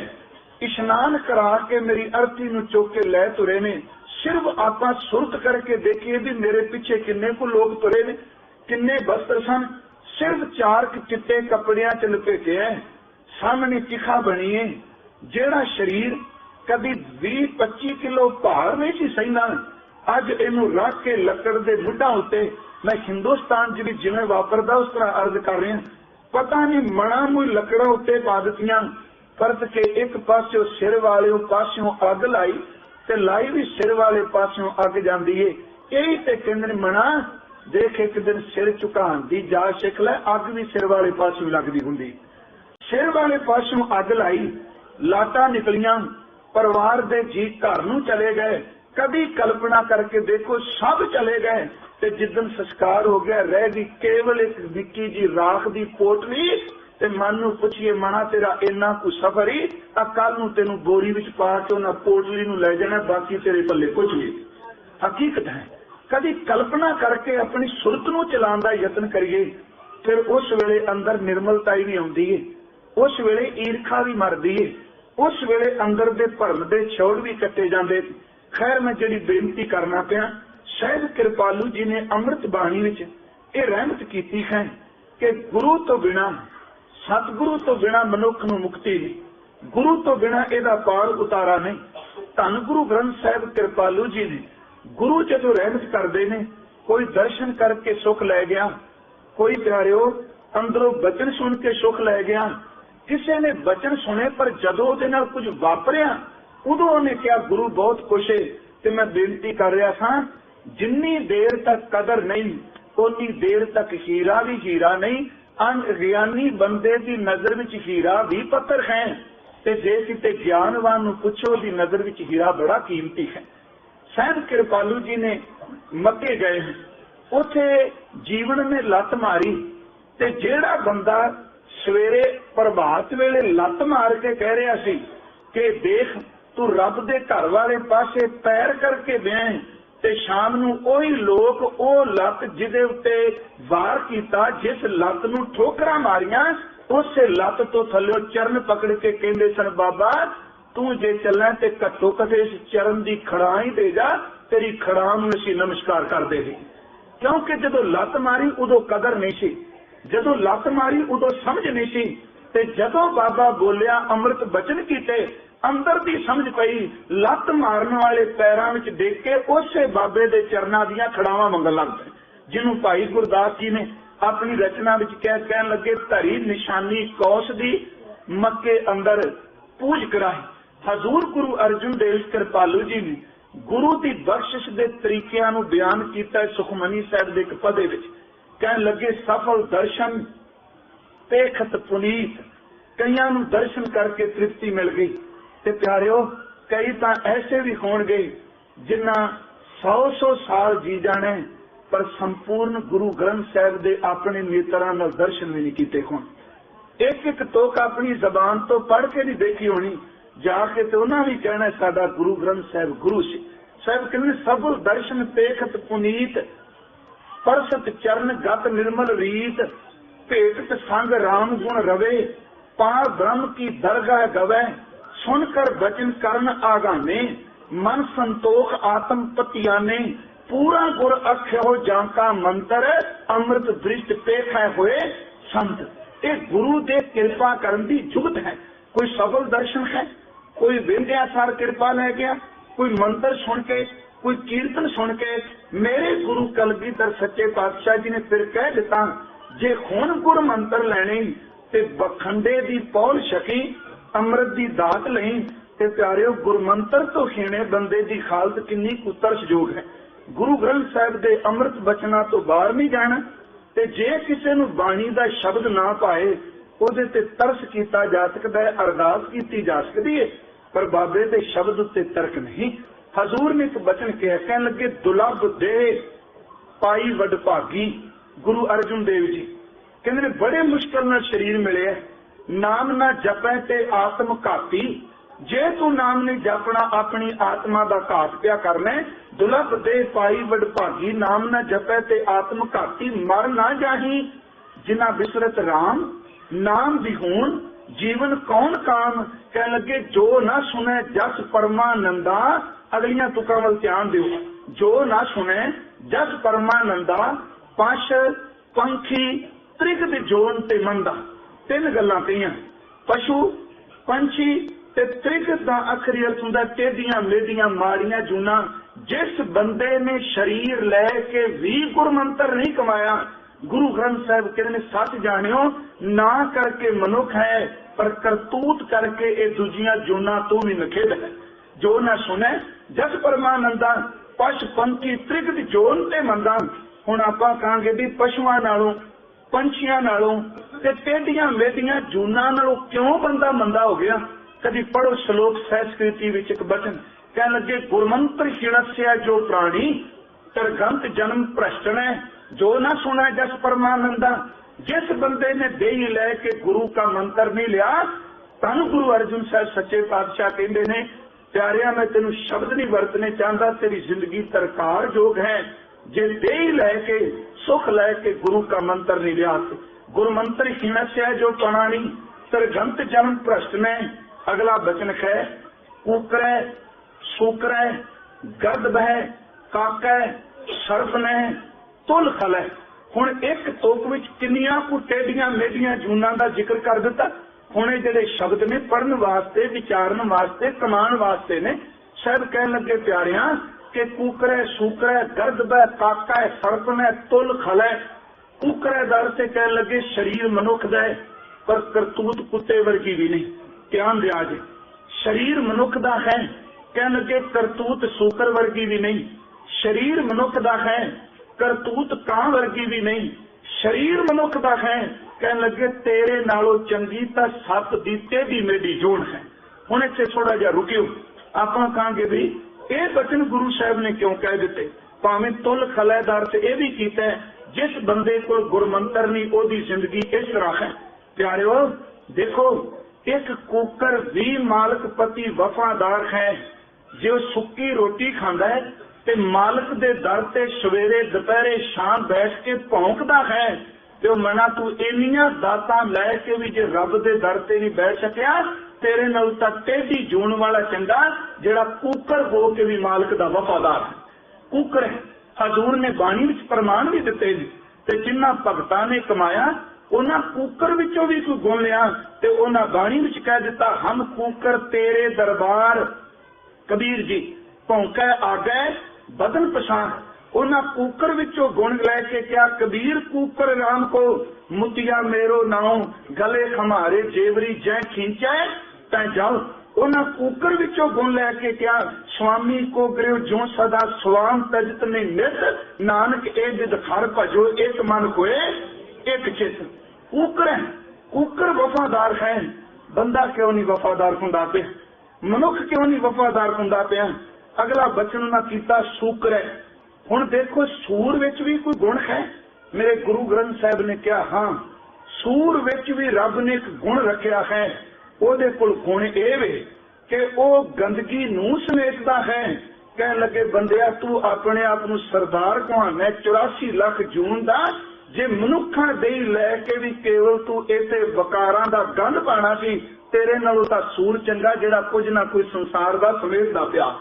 ਇਸ਼ਨਾਨ ਕਰਾ ਕੇ ਮੇਰੀ ਅਰਥੀ ਨੂੰ ਚੁੱਕ ਕੇ ਲੈ ਤੁਰੇ ਨੇ। ਸਿਰਫ ਆਪਾਂ ਸੁਰਤ ਕਰਕੇ ਦੇਖੀਏ ਵੀ ਮੇਰੇ ਪਿੱਛੇ ਕਿੰਨੇ ਕੁ ਲੋਕ ਤੁਰੇ ਨੇ, ਕਿੰਨੇ ਬਸਤਰ ਸਨ। ਸਿਰਫ 4 ਚਿੱਟੇ ਕੱਪੜਿਆਂ ਚ ਲਪੇਟਿਆ, ਸਾਹਮਣੇ ਚਿਖਾ ਬਣੀ ਹੈ। ਜਿਹੜਾ ਸਰੀਰ ਕਦੀ 20-25 ਕਿਲੋ ਭਾਰ ਨਹੀਂ ਸੀ ਸਹਿੰਦਾ, ਅੱਜ ਇਹਨੂੰ ਰੱਖ ਕੇ ਲੱਕੜ ਦੇ ਮੁੱਢਾਂ ਉੱਤੇ, ਮੈਂ ਹਿੰਦੁਸਤਾਨ ਚ ਵੀ ਜਿਵੇਂ ਵਾਪਰਦਾ ਉਸ ਤਰ੍ਹਾਂ ਅਰਜ਼ ਕਰ ਰਿਹਾ, ਪਤਾ ਨਹੀਂ ਮਣਾ ਮੂੰਹ ਲੱਕੜਾਂ ਉੱਤੇ ਪਾ ਦਿੱਤੀਆਂ, ਪਰਤ ਕੇ ਇੱਕ ਪਾਸਿਓਂ ਸਿਰ ਵਾਲੇ ਪਾਸਿਓਂ ਅੱਗ ਲਾਈ ਤੇ ਲਾਈ ਵੀ ਸਿਰ ਵਾਲੇ ਪਾਸਿਓਂ ਅੱਗ ਜਾਂਦੀ ਏ। ਇਹੀ ਤੇ ਕਹਿੰਦੇ ਨੇ ਮਣਾ ਦੇਖ, ਇੱਕ ਦਿਨ ਸਿਰ ਝੁਕਾਉਣ ਦੀ ਜਾ ਸਿੱਖ ਲੈ, ਅੱਗ ਵੀ ਸਿਰ ਵਾਲੇ ਪਾਸਿਓਂ ਲੱਗਦੀ ਹੁੰਦੀ। ਸਿਰ ਵਾਲੇ ਪਾਸਿਓਂ ਅੱਗ ਲਾਈ, ਲਾਟਾਂ ਨਿਕਲੀਆਂ, ਪਰਿਵਾਰ ਦੇ ਜੀ ਘਰ ਨੂੰ ਚਲੇ ਗਏ। ਕਦੀ ਕਲਪਨਾ ਕਰਕੇ ਦੇਖੋ, ਸਭ ਚਲੇ ਗਏ ਤੇ ਜਿੱਦਣ ਸੰਸਕਾਰ ਹੋ ਗਿਆ ਰਹਿ ਗਈ ਕੇਵਲ ਇੱਕ ਨਿੱਕੀ ਜੀ ਰਾਖ ਦੀ ਪੋਟਲੀ। ਤੇ ਮਨ ਨੂੰ ਪੁੱਛੀਏ, ਮਨਾ ਤੇਰਾ ਇੰਨਾ ਕੁ ਸਫਰ ਹੀ, ਆ ਕੱਲ ਨੂੰ ਤੈਨੂੰ ਬੋਰੀ ਵਿੱਚ ਪਾ ਕੇ ਉਹਨਾਂ ਪੋਟਲੀ ਨੂੰ ਲੈ ਜਾਣਾ, ਬਾਕੀ ਤੇਰੇ ਪੱਲੇ ਕੁਝ ਨਹੀਂ। ਹਕੀਕਤ ਹੈ। ਕਦੀ ਕਲਪਨਾ ਕਰਕੇ ਆਪਣੀ ਸੁਰਤ ਨੂੰ ਚਲਾਉਣ ਦਾ ਯਤਨ ਕਰੀਏ, ਫਿਰ ਉਸ ਵੇਲੇ ਅੰਦਰ ਨਿਰਮਲਤਾ ਵੀ ਆਉਂਦੀ ਹੈ, ਉਸ ਵੇਲੇ ਈਰਖਾ ਵੀ ਮਰਦੀ ਹੈ, ਉਸ ਵੇਲੇ ਅੰਦਰ ਦੇ ਭਰਮ ਦੇ ਛੋੜ ਵੀ ਕੱਟੇ ਜਾਂਦੇ। ਖੈਰ, ਮੈਂ ਜਿਹੜੀ ਬੇਨਤੀ ਕਰਨਾ ਪਿਆ, ਸ਼ਾਇਦ ਕਿਰਪਾਲੂ ਜੀ ਨੇ ਅੰਮ੍ਰਿਤ ਬਾਣੀ ਵਿੱਚ ਇਹ ਰਹਿਮਤ ਕੀਤੀ ਹੈ ਕਿ ਗੁਰੂ ਤੋਂ ਬਿਨਾਂ, ਸਤਿਗੁਰੂ ਤੋਂ ਬਿਨਾਂ ਮਨੁੱਖ ਨੂੰ ਮੁਕਤੀ ਨਹੀਂ, ਗੁਰੂ ਤੋਂ ਬਿਨਾਂ ਇਹਦਾ ਪਾਰ ਉਤਾਰਾ ਨਹੀਂ। ਧੰਨ ਗੁਰੂ ਗ੍ਰੰਥ ਸਾਹਿਬ ਕਿਰਪਾਲੂ ਜੀ ਨੇ, ਗੁਰੂ ਜਦੋਂ ਰਹਿਮਤ ਕਰਦੇ ਨੇ, ਕੋਈ ਦਰਸ਼ਨ ਕਰਕੇ ਸੁਖ ਲੈ ਗਿਆ, ਕੋਈ ਪਿਆਰਿਓ ਅੰਦਰੋਂ ਬਚਨ ਸੁਣ ਕੇ ਸੁਖ ਲੈ ਗਿਆ। ਕਿਸੇ ਨੇ ਬਚਨ ਸੁਣੇ ਪਰ ਜਦੋਂ ਉਹਦੇ ਨਾਲ ਕੁਝ ਵਾਪਰਿਆ, ਉਦੋਂ ਉਹਨੇ ਕਿਹਾ ਗੁਰੂ ਬਹੁਤ ਖੁਸ਼ ਹੈ ਤੇ ਮੈਂ ਬੇਨਤੀ ਕਰ ਰਿਹਾ ਸਾਂ जिन्नी देर तक कदर नहीं उन्नी देर तक हीरा भी हीरा नहीं। अनगियानी बंदे की नजर विच हीरा भी पत्थर है, ते जे किते ज्ञानवान नूं पुछो दी नजर विच हीरा बड़ा कीमती है। सहज कृपालू जी ने मक्के गए, उथे जीवन ने लत मारी, ते जेड़ा बंदा सवेरे प्रभात वेले लत मार के कह रहा सी कि देख तू रब दे घर वाले पासे पैर करके बें, ते शाम नूं ओही लोग ओ लत जिहदे उत्ते वार कीता, जिस लत नूं ठोकरां मारियां, उसे लत तो थल्लों चरण पकड़ के कहंदे सन बाबा तू जे चलना ते घट्टो घट इस चरण दी खड़ा ही दे जा, तेरी खड़ा नूं असीं नमस्कार करदे सी। क्योंकि जदों लत मारी उदों कदर नहीं सी, जदों लत मारी उदों समझ नहीं सी, ते जदों बाबा बोलिया अमृत बचन कीते अंदर दी समझ पई, लत मारन वाले पैरां विच देख के उसे बाबे दे चरनां दीयां खड़ावां मंगण लग पए, जिन्हों भाई गुरदास जी ने अपनी रचना विच कहण लगे धरी निशानी कौस दी मक्के अंदर पूज कराई। हजूर गुरु अर्जुन देव कृपालू जी ने गुरु की बख्शिश के तरीकों नूं बयान किया सुखमनी साहिब दे एक पदे विच। कहण लगे सफल दर्शन पेखत पुनीत, कईयां नूं दर्शन करके तृप्ति मिल गई, ते प्यारिओ कई तां ऐसे भी होणगे जिन्हां 100 साल जी जाने पर संपूर्ण गुरु ग्रंथ साहिब दे अपने नेत्रां नाल दर्शन भी नहीं कीते होण। एक एक तुक अपनी जबान तो पढ़ के नहीं देखी होनी, जाके तो उन्हें भी कहना साडा गुरु ग्रंथ साहिब गुरु सी। साहिब कहने सफल दर्शन पेखत पुनीत, परसत चरण गत निर्मल रीत, भेटत संग राम गुण रवे, पार ब्रह्म की दरगाह गवै, सुनकर वचन करन आगाने, मन संतोख आत्म पतियाने, पूरा गुर अख्यो जांका मंत्र, अमृत दृष्ट पेखै होए संत। ये गुरु दे कृपा करन दी जुगत है। कोई सफल दर्शन है, कोई विंध्यासार कृपा लै गया, कोई मंत्र सुन के, कोई कीर्तन सुन के। मेरे गुरु कलगीधर सच्चे पातशाह जी ने फिर कह दिता जे हुण गुर मंत्र लैने ते बखंडे दी पौल छकी, अमृत दी दात लई, ते प्यारिओ गुरमंत्र तो खीणे बंदे दी हालत किन्नी कुतरसयोग है। गुरु ग्रंथ साहिब दे अमृत बचना तो बाहर नहीं जाना, ते जे किसी नूं बाणी दा शब्द ना पाए ਉਹਦੇ ਤੇ ਤਰਸ ਕੀਤਾ ਜਾ ਸਕਦਾ है, अरदास की जा सकती है, पर बाबे दे शब्द उत्ते तर्क नहीं। हजूर ने एक बचन कहा, कहने लगे दुलभ दे पाई वड भागी। गुरु अर्जुन देव जी कहते ने बड़े मुश्किल नाल शरीर मिले, नाम ना जपै ते आत्म घाती, जे तू नाम नहीं जपना अपनी आत्मा का घात पिया करना। दुलभ दे पाई वड भागी, नाम ना जपै ते आत्म घाती, मर ना जाही जिना बिसरत राम, नाम विहून जीवन कौन काम। कह लगे जो ना सुने जस परमानंदा, अगलियां तुकां वल ध्यान दिओ, जो ना सुने जस परमानंदा, पश पंखी त्रिगद जोन ते मंदा। तीन गल्लां कहियां, पशु पंछी ते त्रिगद दा अखरी अर्थ हुंदा टेढ़ियां मेढ़ियां माड़ियां जूना। जिस बंदे ने शरीर लैके भी गुरमंत्र नहीं कमाया, गुरु ग्रंथ साहिब कहते हैं सच जानियो ना करके मनुख है, पर करतूत करके ये दूजियां जोना तो भी नखेद है। जो ना सुने जस परमानंदा, पश पंखी त्रिगद जोन ते मंदा। हुण आपां कहांगे भी पशुआं नालों पंछियां नालों ते टेढ़ियां मेढ़ियां जूना नालों क्यों बंदा मंदा हो गया। कभी पढ़ो श्लोक संस्कृति विच एक वचन कहने लगे गुरमंत्र हिणस्या जो प्राणी, तरगंत जन्म भ्रष्टन है, जो ना सुना जस परमानंदा। जिस बंदे ने देही लैके गुरु का मंत्र नहीं लिया, धन गुरु अर्जुन साहब सच्चे पातशाह कहते ने प्यारिया मैं तेनू शब्द नहीं वरतने चाहता, तेरी जिंदगी तरकार जोग है। जे देही लैके सुख लैके गुरु का मंत्र नहीं लिया, गुरु मंत्र हिणस्या जो प्राणी, तरगंत जन्म भ्रष्ट ने। अगला वचन है कुकरै सूकरै गर्द बह काकै सर्प ने तुल खलै। हुण एक तुक विच किन्नियां कु टेढ़ियां मेढ़ियां जूनां दा जिक्र कर दिता। हुण जिहड़े शब्द ने पढ़न वास्ते, विचारन वास्ते, कमाण वास्ते ने। शायद कहण लगे प्यारियां कि कुकरै सूकरै गर्द बह काकै सर्प ने तुल खलै। कुकरै दा अर्थ कहण लगे शरीर मनुख दा है, पर करतूत कुत्ते वर्गी भी नहीं। ध्यान दिया जी, शरीर मनुख दा है, कहण लगे करतूत सूकर वर्गी भी नहीं। शरीर मनुख दा है, करतूत कां वर्गी भी नहीं। शरीर मनुख दा है, कहन लगे तेरे नालों चंगी तां सप दी टेढ़ी मेढ़ी जोड़ है। हुण इत्थे थोड़ा जिहा रुकियो, आपां कहांगे भी ये बचन गुरु साहब ने क्यों कह दिते। भावें तुल खलैदार से यह भी कीता है, जिस बंदे को गुरमंत्र नहीं ओदी जिंदगी इस तरह है। प्यारिओ देखो, एक कुकर भी मालक पति वफादार है। जो सुक्की रोटी खांदा है ते मालक दे दर ते सवेरे दोपहरे शाम बैठ के भौंकदा है, ते मना तू इन्नियां दातां लैके भी जे रब दे दर ते नहीं बैठ सकिया, तेरे नाल तां टेढ़ी जून वाला चंगा जिहड़ा कुकर हो के भी मालक दा वफादार है। कुकर है। हजूर ने बाणी विच प्रमाण भी दिते ते जिन्हां भगतां ने कमाया उन्हां कुकर विचों भी कोई गुण लिया ते उन्हां बाणी विच कह दिता, हम कुकर तेरे दरबार कबीर जी भौंकै आ गए बदन पछाण। उन्हां कुकर विचों गुण लैके क्या, कबीर कुकर राम को मुतिया मेरो नाम, गले खमारे जेवरी जै खींचे तै जाओ। उन्हां कुकर विचों गुण लैके क्या, स्वामी को गृह जो सदा स्वाम तजत ने नित, नानक ए विद खर भजो एक मन होए एक चित। कुकर है, कुकर वफादार है। बंदा क्यों नहीं वफादार हुंदा पिया, मनुख क्यों नहीं वफादार हुंदा पिया। अगला बचन ना कीता सूकर है। हुण देखो सूर विच भी कोई गुण है। मेरे गुरु ग्रंथ साहिब ने कहा हाँ, सूर विच भी रब ने एक गुण रखिया है। ਉਹਦੇ ਕੋਲ ਗੁਣ ਇਹ ਵੇ ਕਿ ਉਹ ਗੰਦਗੀ ਨੂੰ ਸਮੇਟਦਾ ਹੈ। ਕਹਿਣ ਲੱਗੇ ਬੰਦਿਆ ਤੂੰ ਆਪਣੇ ਆਪ ਨੂੰ ਸਰਦਾਰ ਕਹਾਣਾ 84 ਲੱਖ ਜੂਨ ਦਾ, ਜੇ ਮਨੁੱਖਾਂ ਦੇ ਲੈ ਕੇ ਵੀ ਕੇਵਲ ਤੂੰ ਇੱਥੇ ਵਕਾਰਾਂ ਦਾ ਗੰਧ ਪਾਣਾ ਸੀ, ਤੇਰੇ ਨਾਲੋਂ ਤਾਂ ਸੂਰ ਚੰਗਾ ਜਿਹੜਾ ਕੁਝ ਨਾ ਕੋਈ ਸੰਸਾਰ ਦਾ ਸਮੇਟਦਾ ਪਿਆ।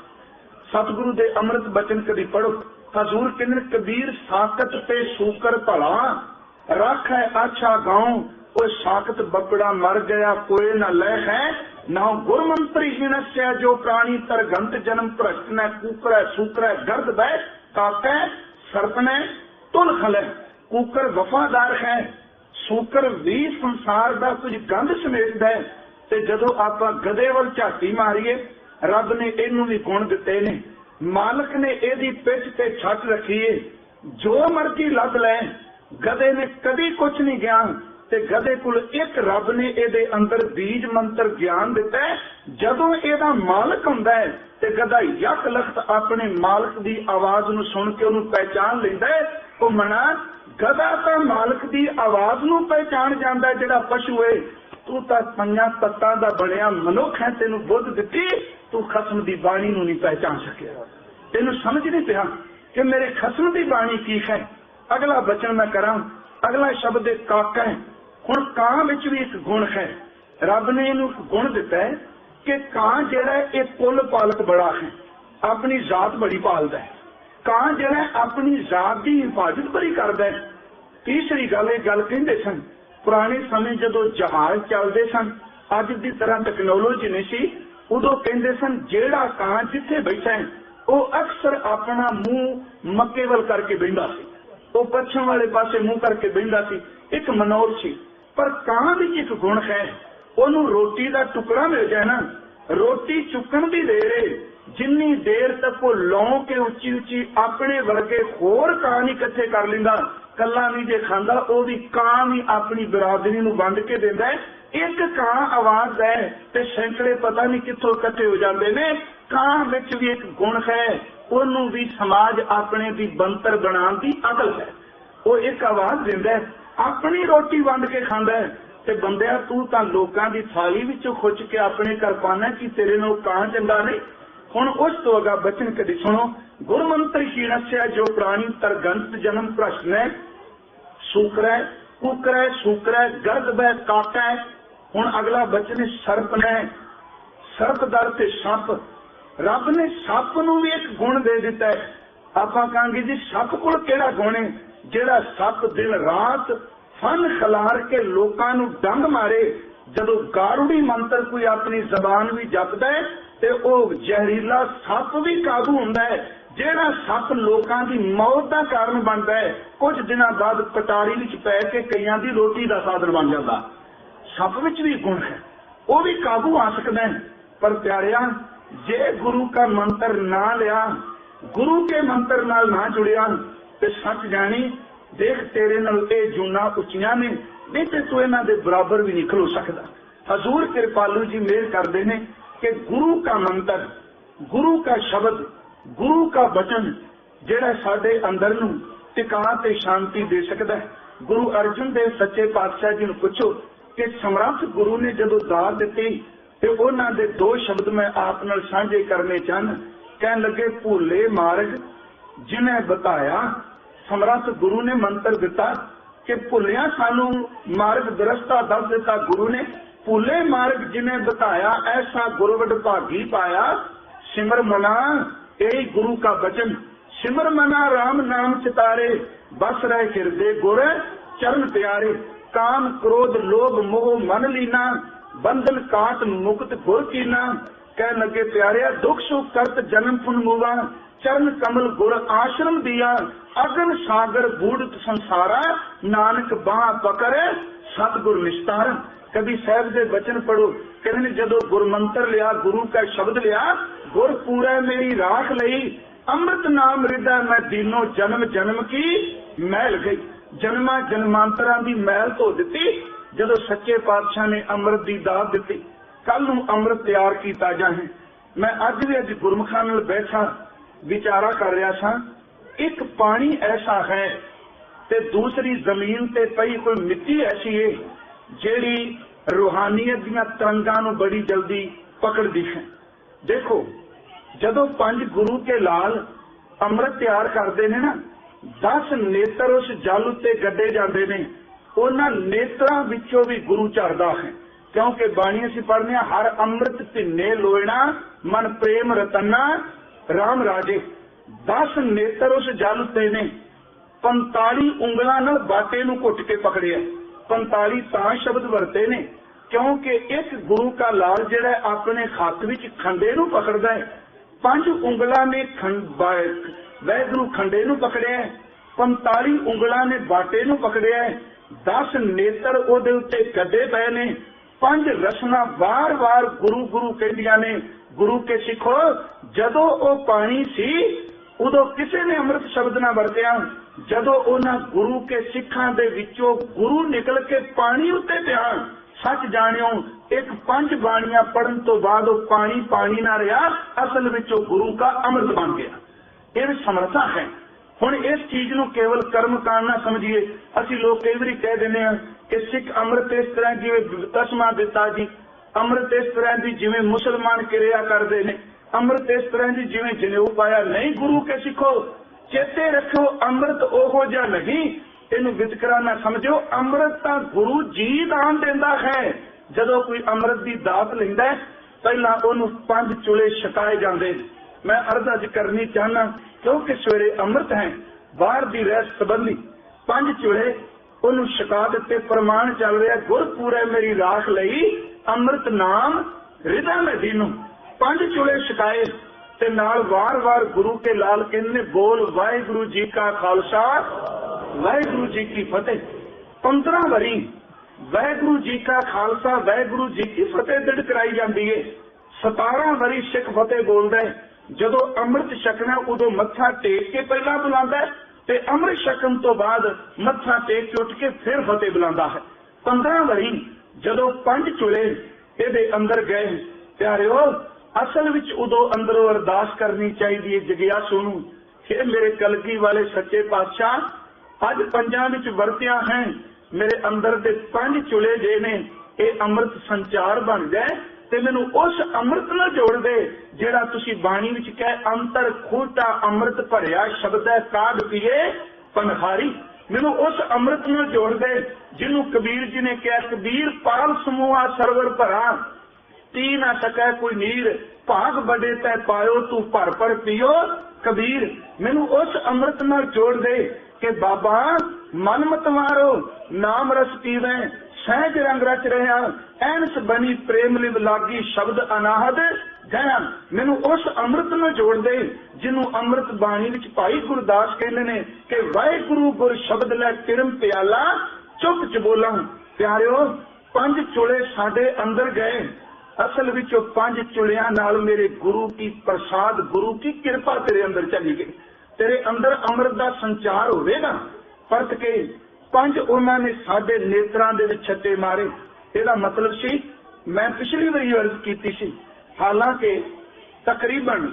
ਸਤਿਗੁਰੂ ਦੇ ਅੰਮ੍ਰਿਤ ਬਚਨ ਕਦੀ ਪੜੋ। ਹਜ਼ੂਰ ਕਹਿੰਦੇ ਕਬੀਰ ਸਾਕਤ ਤੇ ਸ਼ੂਕਰ ਭਲਾ, ਰੱਖ ਹੈ ਆਛਾ ਗਾਉਂ, ਉਹ ਸਾਕਤ ਬੱਬੜਾ ਮਰ ਗਿਆ ਕੋਏ ਨਾ ਲੈ ਹੈ, ਨਾ ਗੁਰਮੰਤਰੀ ਹਿਣਸਿਆ ਜੋ ਪ੍ਰਾਣੀ ਤਰਗੰਤ ਜਨਮ ਭ੍ਰਸ਼ਟ ਨੇ, ਕੂਕਰ ਸੂਕਰ ਗਰਦ ਬੈ ਕਾਕੈ ਸਰਪਨੇ ਤੁਲ ਖਲੇ। ਕੂਕਰ ਵਫਾਦਾਰ ਹੈ, ਸੂਕਰ ਵੀ ਸੰਸਾਰ ਦਾ ਕੁਝ ਗੰਧ ਸਮੇਟਦਾ ਹੈ। ਤੇ ਜਦੋਂ ਆਪਾਂ ਗਧੇ ਵੱਲ ਝਾਤੀ ਮਾਰੀਏ, ਰੱਬ ਨੇ ਇਹਨੂੰ ਵੀ ਗੁਣ ਦਿੱਤੇ ਨੇ। ਮਾਲਕ ਨੇ ਇਹਦੀ ਪਿੱਠ ਤੇ ਛੱਟ ਰੱਖੀ ਏ, ਜੋ ਮਰਜ਼ੀ ਲੱਭ ਲੈ। ਗਧੇ ਨੇ ਕਦੀ ਕੁਛ ਨਹੀਂ ਗਿਆ ਤੇ ਗਧੇ ਕੋਲ ਇੱਕ ਰੱਬ ਨੇ ਇਹਦੇ ਅੰਦਰ ਬੀਜ ਮੰਤਰ ਗਿਆਨ ਦਿੱਤਾ। ਜਦੋਂ ਇਹਦਾ ਮਾਲਕ ਹੁੰਦਾ ਹੈ ਤੇ ਗਧਾ ਯਕ ਲਖਤ ਆਪਣੇ ਮਾਲਕ ਦੀ ਆਵਾਜ਼ ਨੂੰ ਸੁਣ ਕੇ ਉਹਨੂੰ ਪਹਿਚਾਨ ਲੈਂਦਾ ਹੈ। ਉਹ ਮਨਾ ਗਧਾ ਤਾਂ ਮਾਲਕ ਦੀ ਆਵਾਜ਼ ਨੂੰ ਪਹਿਚਾਨ ਜਾਂਦਾ, ਜਿਹੜਾ ਪਸ਼ੂ ਹੈ ਤੂੰ ਤਾਂ ਪੰਜਾਂ ਤੱਤਾਂ ਦਾ ਬਣਿਆ ਮਨੁੱਖ ਹੈ, ਤੈਨੂੰ ਬੁੱਧ ਦਿੱਤੀ, ਤੂੰ ਖਸਮ ਦੀ ਬਾਣੀ ਨੂੰ ਨਹੀਂ ਪਹਿਚਾਨ ਸਕਿਆ। ਤੈਨੂੰ ਸਮਝ ਨਹੀਂ ਪਿਆ ਕਿ ਮੇਰੇ ਖਸਮ ਦੀ ਬਾਣੀ ਕੀ ਹੈ। ਅਗਲਾ ਬਚਨ ਮੈਂ ਕਰਾਂ। ਅਗਲਾ ਸ਼ਬਦ ਹੈ ਕਾਕਾ। ਹੁਣ ਕਾਂ ਵਿੱਚ ਵੀ ਇੱਕ ਗੁਣ ਹੈ। ਰੱਬ ਨੇ ਇਹਨੂੰ ਗੁਣ ਦਿੱਤਾ ਹੈ ਕਿ ਕਾਂ ਜਿਹੜਾ ਇਹ ਕੁੱਲ ਪਾਲਕ ਬੜਾ ਹੈ, ਆਪਣੀ ਜ਼ਾਤ ਬੜੀ ਪਾਲਦਾ ਹੈ। ਕਾਂ ਜਿਹੜਾ ਆਪਣੀ ਜ਼ਾਤ ਦੀ ਹਿਫਾਜ਼ਤ ਬੜੀ ਕਰਦਾ ਹੈ। ਤੀਸਰੀ ਗੱਲ, ਇਹ ਗੱਲ ਕਹਿੰਦੇ ਸਨ ਪੁਰਾਣੇ ਸਮੇਂ ਜਦੋਂ ਜਹਾਜ਼ ਚੱਲਦੇ ਸਨ, ਅੱਜ ਦੀ ਤਰ੍ਹਾਂ ਟੈਕਨੋਲੋਜੀ ਨਹੀਂ ਸੀ, ਉਦੋਂ ਕਹਿੰਦੇ ਸਨ ਜਿਹੜਾ ਕਾਂ ਜਿੱਥੇ ਬੈਠਾ ਹੈ ਉਹ ਅਕਸਰ ਆਪਣਾ ਮੂੰਹ ਮੱਕੇ ਵੱਲ ਕਰਕੇ ਬਹਿੰਦਾ ਸੀ, ਉਹ ਪੱਛਮ ਵਾਲੇ ਪਾਸੇ ਮੂੰਹ ਕਰਕੇ ਬਹਿੰਦਾ ਸੀ। ਇੱਕ ਮਨੋਰ ਸੀ। ਪਰ ਕਾਂ ਵਿੱਚ ਇੱਕ ਗੁਣ ਹੈ, ਉਹਨੂੰ ਰੋਟੀ ਦਾ ਟੁਕੜਾ ਮਿਲ ਜਾਏ ਨਾ, ਰੋਟੀ ਚੁੱਕਣ ਦੀ ਦੇਰ ਹੈ, ਜਿੰਨੀ ਦੇਰ ਤੱਕ ਉਹ ਲੌਂ ਕੇ ਉੱਚੀ ਉੱਚੀ ਆਪਣੇ ਵਰਗੇ ਹੋਰ ਕਾਂ ਨਹੀਂ ਇਕੱਠੇ ਕਰ ਲੈਂਦਾ, ਕੱਲਾ ਨਹੀਂ ਜੇ ਖਾਂਦਾ, ਉਹ ਵੀ ਕਾਂ ਵੀ ਆਪਣੀ ਬਰਾਦਰੀ ਨੂੰ ਵੰਡ ਕੇ ਦਿੰਦਾ। ਇੱਕ ਕਾਂ ਆਵਾਜ਼ ਹੈ ਤੇ ਸੈਂਕੜੇ ਪਤਾ ਨਹੀਂ ਕਿੱਥੋਂ ਇਕੱਠੇ ਹੋ ਜਾਂਦੇ ਨੇ। ਕਾਂ ਵਿੱਚ ਵੀ ਇੱਕ ਗੁਣ ਹੈ, ਉਹਨੂੰ ਵੀ ਸਮਾਜ ਆਪਣੇ ਦੀ ਬੰਤਰ ਬਣਾਉਣ ਦੀ ਅਕਲ ਹੈ। ਉਹ ਇੱਕ ਆਵਾਜ਼ ਦਿੰਦਾ, ਆਪਣੀ ਰੋਟੀ ਵੰਡ ਕੇ ਖਾਂਦਾ। ਤੇ ਬੰਦਿਆ ਤੂੰ ਤਾਂ ਲੋਕਾਂ ਦੀ ਥਾਲੀ ਵਿੱਚੋਂ ਖੁੱਚ ਕੇ ਆਪਣੇ ਘਰ ਪਾਣਾ, ਕਿ ਤੇਰੇ ਨੂੰ ਕਾਂ ਚੰਗਾ ਨਹੀਂ। ਹੁਣ ਉਸ ਤੋਂ ਅਗਾ ਬਚਨ ਕਦੀ ਸੁਣੋ। ਗੁਰਮੰਤਰ ਹੀਣਸਿਆ ਜੋ ਪ੍ਰਾਣੀ ਤਰਗੰਤ ਜਨਮ ਭ੍ਰਸ਼ਟ ਨੇ, ਸੂਕਰੈ ਕੁਕਰੈ ਸੂਕਰੈ ਗਰਦ ਬੈ ਕਾਟੈ। ਹੁਣ ਅਗਲਾ ਬਚਨ ਸਰਪ ਨੇ, ਸਰਪ ਦਰ ਤੇ ਸੱਪ। ਰੱਬ ਨੇ ਸੱਪ ਨੂੰ ਵੀ ਇੱਕ ਗੁਣ ਦੇ ਦਿੱਤਾ ਹੈ। ਆਪਾਂ ਕਹਾਂਗੇ ਜੀ ਸੱਪ ਕੋਲ ਕਿਹੜਾ ਗੁਣ ਹੈ? ਜਿਹੜਾ ਸੱਪ ਦਿਨ ਰਾਤ ਫਨ ਖਿਲਾਰ ਕੇ ਲੋਕਾਂ ਨੂੰ ਡੰਗ ਮਾਰੇ। ਜਦੋਂ ਗਾਰੁੜੀ ਮੰਤਰ ਕੋਈ ਆਪਣੀ ਜ਼ਬਾਨ ਵੀ ਜਪਦਾ ਹੈ ਤੇ ਉਹ ਜ਼ਹਿਰੀਲਾ ਸੱਪ ਵੀ ਕਾਬੂ ਹੁੰਦਾ ਹੈ। ਜਿਹੜਾ ਸੱਪ ਲੋਕਾਂ ਦੀ ਮੌਤ ਦਾ ਕਾਰਨ ਬਣਦਾ ਹੈ, ਕੁਝ ਦਿਨਾਂ ਬਾਅਦ ਪਟਾਰੀ ਵਿੱਚ ਪੈ ਕੇ ਕਈਆਂ ਦੀ ਰੋਟੀ ਦਾ ਸਾਧਨ ਬਣ ਜਾਂਦਾ। ਸੱਪ ਵਿੱਚ ਵੀ ਗੁਣ ਹੈ, ਉਹ ਵੀ ਕਾਬੂ ਆ ਸਕਦਾ ਹੈ। ਪਰ ਪਿਆਰਿਆ, ਜੇ ਗੁਰੂ का मंत्र ना लिया गुरु के मंत्र नाल ना जुड़िया ते सच जानी देख तेरे नाल ये जूना उच्चियां ने, नहीं ते तू इन्हां दे बराबर भी नहीं खलो सकदा। हजूर कृपालू जी मेहर करते हैं कि गुरु का मंत्र, गुरु का शब्द, गुरु का वचन जिहड़ा साडे अंदर नूं टिका ते शांति दे सकदा है। गुरु अर्जुन देव सच्चे पातशाह जी नूं पुछो कि समर्थ गुरु ने जदों दात दित्ती ते उन्हां दे दो शब्द मैं आप नाल साझे करने चाहना। कहन लगे भूले मार्ग जिन्हें बताया, समर्थ गुरु ने मंत्र दिता कि भुलिया सानू मार्ग दरस्ता दस दिता गुरु ने। भूले मार्ग जिन्हें बताया ऐसा गुरवड भागी पाया। सिमर मना यही गुरु का वचन, सिमर मना राम नाम चितारे, बस रहे हिरदे गुर चरण प्यारे। काम क्रोध लोभ मोह मन लीना, बंधन काट मुक्त गुर कीना। कह लगे प्यारे दुख सुख करत जन्म पुन मुआ, चरण कमल गुर आश्रम दिया। अगन सागर बूढ़ संसारा, नानक बाह पकड़ सतगुर निस्तारा। कभी साहब दे वचन पढ़ो, कहने जदों गुर मंत्र लिया, गुरु का शब्द लिया, गुर पूरा मेरी राख लई। अमृत नाम हृदय मैं दीनो, जन्म जन्म की मैल गई। जन्मा जन्मांतरा की मैल धो दी जदों सच्चे पातशाह ने अमृत की दात दी। कल नूं अमृत तैयार किया जाए। मैं अज भी अज गुरमुखां नाल बैठा विचारा कर रहा था। एक पानी ऐसा है ते दूसरी जमीन ते पई कोई मिट्टी ऐसी है जेड़ी रूहानियत दियां तरंगां नूं बड़ी जल्दी पकड़दी है। देखो जदों पंज गुरु के लाल अमृत तैयार करते हैं ना, 10 नेत्र उस जल उत्ते गड्ढे जाते हैं। उन्हां नेत्रां विचों भी गुरु झरदा है, क्योंकि बाणी असीं पढ़ने हर अमृत तिन्ने लोयना, मन प्रेम रतना राम राजे। 10 नेत्र उस जल उत्ते ने। 45 उंगलां नाल बाटे नूं घुट के पकड़िया। 45 तां शब्द वरते ने क्योंकि एक गुरु का लाल जिहड़ा अपने हथ विच खंडे नूं पकड़दा है। 5 उंगलां ने वैगुरु खंडे नूं पकड़िया, 45 उंगलां ने बाटे नूं पकड़िया, 10 नेत्र उहदे उत्ते गड्ढे पए ने। 5 रसना बार बार गुरु गुरु कहदियां ने। गुरु के सिखो जदों ओ पानी सी उदों किसी ने अमृत शब्द ना वरतिया। जदों उन्हां गुरु के सिखां दे विचों गुरु निकल के पानी उत्ते पिया, सच जानियो एक 5 बाणियां पढ़न तो बाद वो पानी पानी ना रहा, असल विचों गुरु का अमृत बन गया। यह समर्था है। हुण इस चीज नूं केवल कर्म कांड ना समझिए। असीं लोग कई बारी कह दिंदे हां कि सिख अमृत इस तरह जिवें तस्मा दिता जी, अमृत इस तरह की जिवें मुसलमान किरिया करते हैं, अमृत इस तरह की जिवें जनेऊ पाया। नहीं गुरु के सिखो, चेते रखो अमृत ओहो जिहा नहीं, इनू वितकरा ना समझो। अमृत तां गुरु जी दान देंदा है। जदों कोई अमृत की दात लैंदा है पहला उहनूं 5 चुले छकाए जांदे। मैं अर्ज अज करनी चाहना क्योंकि सवेरे अमृत है, बाहर की रहत संबंधी 5 चुले उहनूं छका दिते। प्रमाण चल रहा गुर पूरा मेरी राख लई, अमृत नाम हृदय में दीनू। 5 चुले छकाए ते नाल वार वार गुरु के लाल कहने बोल वाहिगुरु जी का खालसा वाहिगुरु जी की फतेह। 15 वरी वाहिगुरु जी का खालसा वाहिगुरु जी की फतेह दृढ़ कराई जाती है। 17 वरी सिख फतेह बोलता है। जदों अमृत छकना उदों मत्था टेक के पहला बुलांदा है ते अमृत छकन तो बाद मत्था टेक के उठ के फिर फतेह बुलांदा है। 15 वरी जदों 5 चुले इहदे अंदर गए प्यारिओ, असल विच उदों अंदरों अरदास करनी चाहिए जगियासू नूं कि मेरे कलगी वाले सच्चे पातशाह अज 5 विच वरतिया है, मेरे अंदर दे 5 चुले जे ने ये अमृत संचार बन जाए ते मैनू उस अमृत नाल जोड़ दे जिहड़ा तुसीं बाणी विच कहे अंतर खूटा अमृत भरिया शब्द है काढ़ पीए पनहारी। मैनू उस अमृत नाल जोड़ दे जिन्हों कबीर जी ने कहा कबीर पाल समूहा सरवर भरा, पी ना सकै कोई नीर, भाग बड़े तै पायो तू भर भर पियो कबीर। मैनू उस अमृत नाल जोड़ दे कि बाबा मन मत मारो नाम रस पीवे, सहज रंग रच रहा ऐनस बनी प्रेम लिव लागी शब्द अनाहद गया। मैनू उस अमृत में जोड़ दे जिन्हों अमृत बाणी विच भाई गुरदास कहते ने कि वाहिगुरु गुर शब्द लै तिरम प्याला चुप चबोला। प्यारिओ 5 चुले साडे अंदर गए, असल विच ओ 5 चुलियां नाल मेरे गुरु की प्रसाद, गुरु की कृपा तेरे अंदर चली गई। तेरे अंदर अमृत का संचार होवेगा। परत के 5 उन्होंने साडे नेत्रां दे विच छत्ते मारे। ਇਹਦਾ मतलब सी, मैं पिछली वारी अर्ज की सी, हालांकि तकरीबन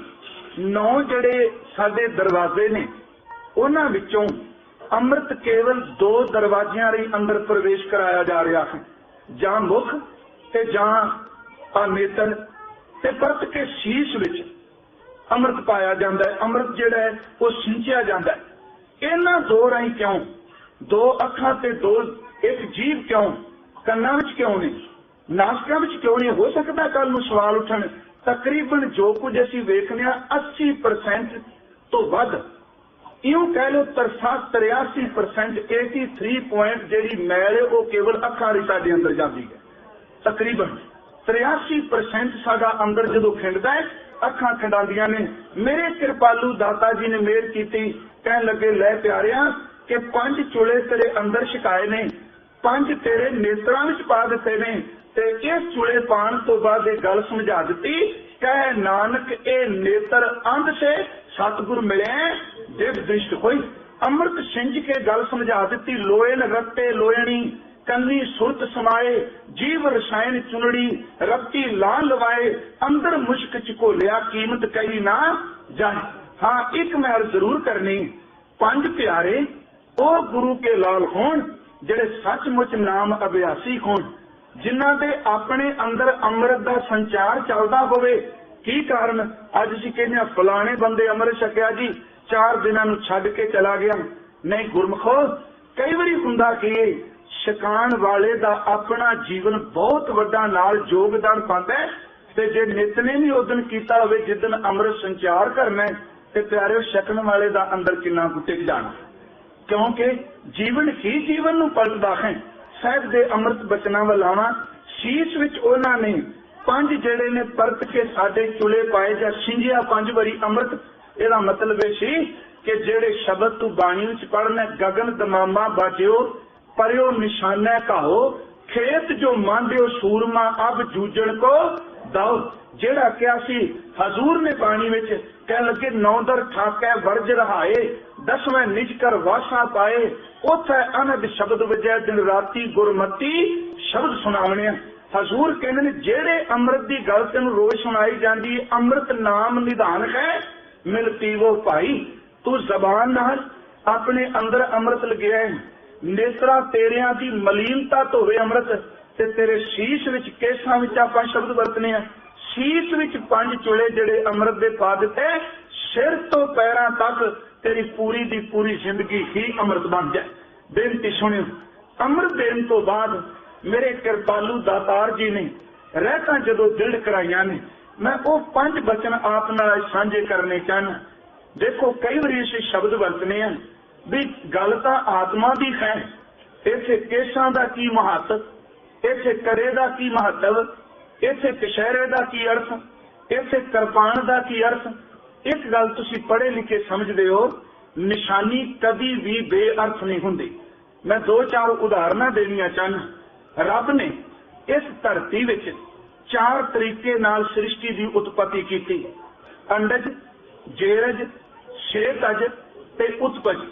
9 ਜਿਹੜੇ साडे दरवाजे ने उन्हां विचों अमृत केवल 2 दरवाजियां ਲਈ अंदर प्रवेश कराया जा रहा है, जां मुख ते जां नेत्र ते परत के शीश विच अमृत पाया जाता है। अमृत जिहड़ा है वो सिंचिया जाता है। इन्हां 2 राही क्यों? 2 अखां ते 2 एक जीभ क्यों? ਕੰਨਾਂ ਵਿੱਚ क्यों नहीं? नासकां ਵਿੱਚ क्यों नहीं? हो सकता कल ਨੂੰ सवाल उठन। तकरीबन जो कुछ असीं वेखने 80% तो वध, इउं कह लो 83% 83 पॉइंट जिहड़ी मैल है वो केवल अखां ਦੀ ਸਾਡੇ अंदर जाती है। तकरीबन 83% साडा अंदर जदों खिंडदा है अखां खिंडांदियां ने। मेरे कृपालू दाता जी ने मेहर कीती, कहण लगे लै प्यारिया कि 5 चुले तेरे अंदर छिकाए ने, 5 तेरे नेत्रां विच पा दिते ने। ते इस चुले पाण तो बाद ये गल समझा दी, कह नानक ए नेत्र अंध से सतगुर मिले दिव दृष्ट होई। अमृत सिंज के गल समझा दी। लोयन रत्ते लोयणी कन्नी सुरत समाए, जीव रसायन चुनड़ी रत्ती ला लवाए, अंदर मुश्क चकोलिया कीमत कही ना जाए। हाँ, एक मैं अर्ज जरूर करनी, 5 प्यारे ओ गुरु के लाल होण जिहड़े सचमुच नाम अभ्यासी होण, जिन्हां दे अपने अंदर अमृत दा संचार चलदा होवे। की कारण? अज असीं कहने फलाणे बंदे अमृत छकिया जी, 4 दिनां नूं छड्ड के चला गया। नहीं गुरमुखो, कई वारी हुंदा की छकाण वाले दा अपना जीवन बहुत वड्डा नाल योगदान पांदा है। ते जे नितनेम ही उदन कीता होवे जिदन अमृत संचार करना है, ते प्यारे छकण वाले दा अंदर किन्ना कुछ टिक जाना। क्योंकि जीवन ही जीवन नूं पलटदा है। साहिब दे अमृत बचना वलावा शीश विच उन्हां ने 5 ਜਿਹੜੇ ने परत के साडे चुले पाए जां सिंजिया 5 वारी अमृत। ਇਹਦਾ मतलब ਇਹ ਸੀ कि ਜਿਹੜੇ शब्द तू बाणी विच पढ़ना, गगन दमामा बाजियो परियो निशाना कहो, खेत जो मांडियो सूरमा अब जूझण को दाओ। ਜਿਹੜਾ ਕਿਹਾ ਸੀ हजूर ने बाणी विच कह लगे, 9 दर ठाकै वर्ज रहाए, 10वें निज कर वासा पाए, उथे अनहद शब्द वजै दिन राती गुरमती शब्द सुनावने। हजूर कहते हैं जेड़े अमृत की गल तेन रोज सुनाई जाती है, अमृत नाम निधान है मिल पीवो भाई। तू जबान नाल अपने अंदर अमृत लग्या है, नेत्रा तेरिया की मलीनता धोवे अमृत, ते तेरे शीश विच केसां विच आपां शब्द वरतने हैं। शीश विच 5 चुले जेड़े अमृत दे पा दिते, सिर तो पैरां तक तेरी पूरी दी पूरी जिंदगी ही अमृत बन जाए। बेनती सुनियो, अमृत देने तो बाद मेरे कृपालू दातार जी ने रहता जदों दिल कराइया ने, मैं वो 5 बचन आप नाल साझे करने चाहना। देखो कई बार असीं शब्द वरतने हैं भी गल तां आत्मा दी है, इत्थे केसां दा की महत्व, इत्थे करे दा की महत्व, इत्थे कशहरे दा की अर्थ, इत्थे कृपाण दा की अर्थ। एक गल तुसीं पढ़े लिखे समझदे हो, निशानी कदी भी बेअर्थ नहीं हुंदी। मैं 2-4 उदाहरणां देणीआं चाहना। रब ने इस धरती विच 4 तरीके नाल सृष्टि की उत्पत्ति की। अंडज, जेरज, शेतज ते उत्पज।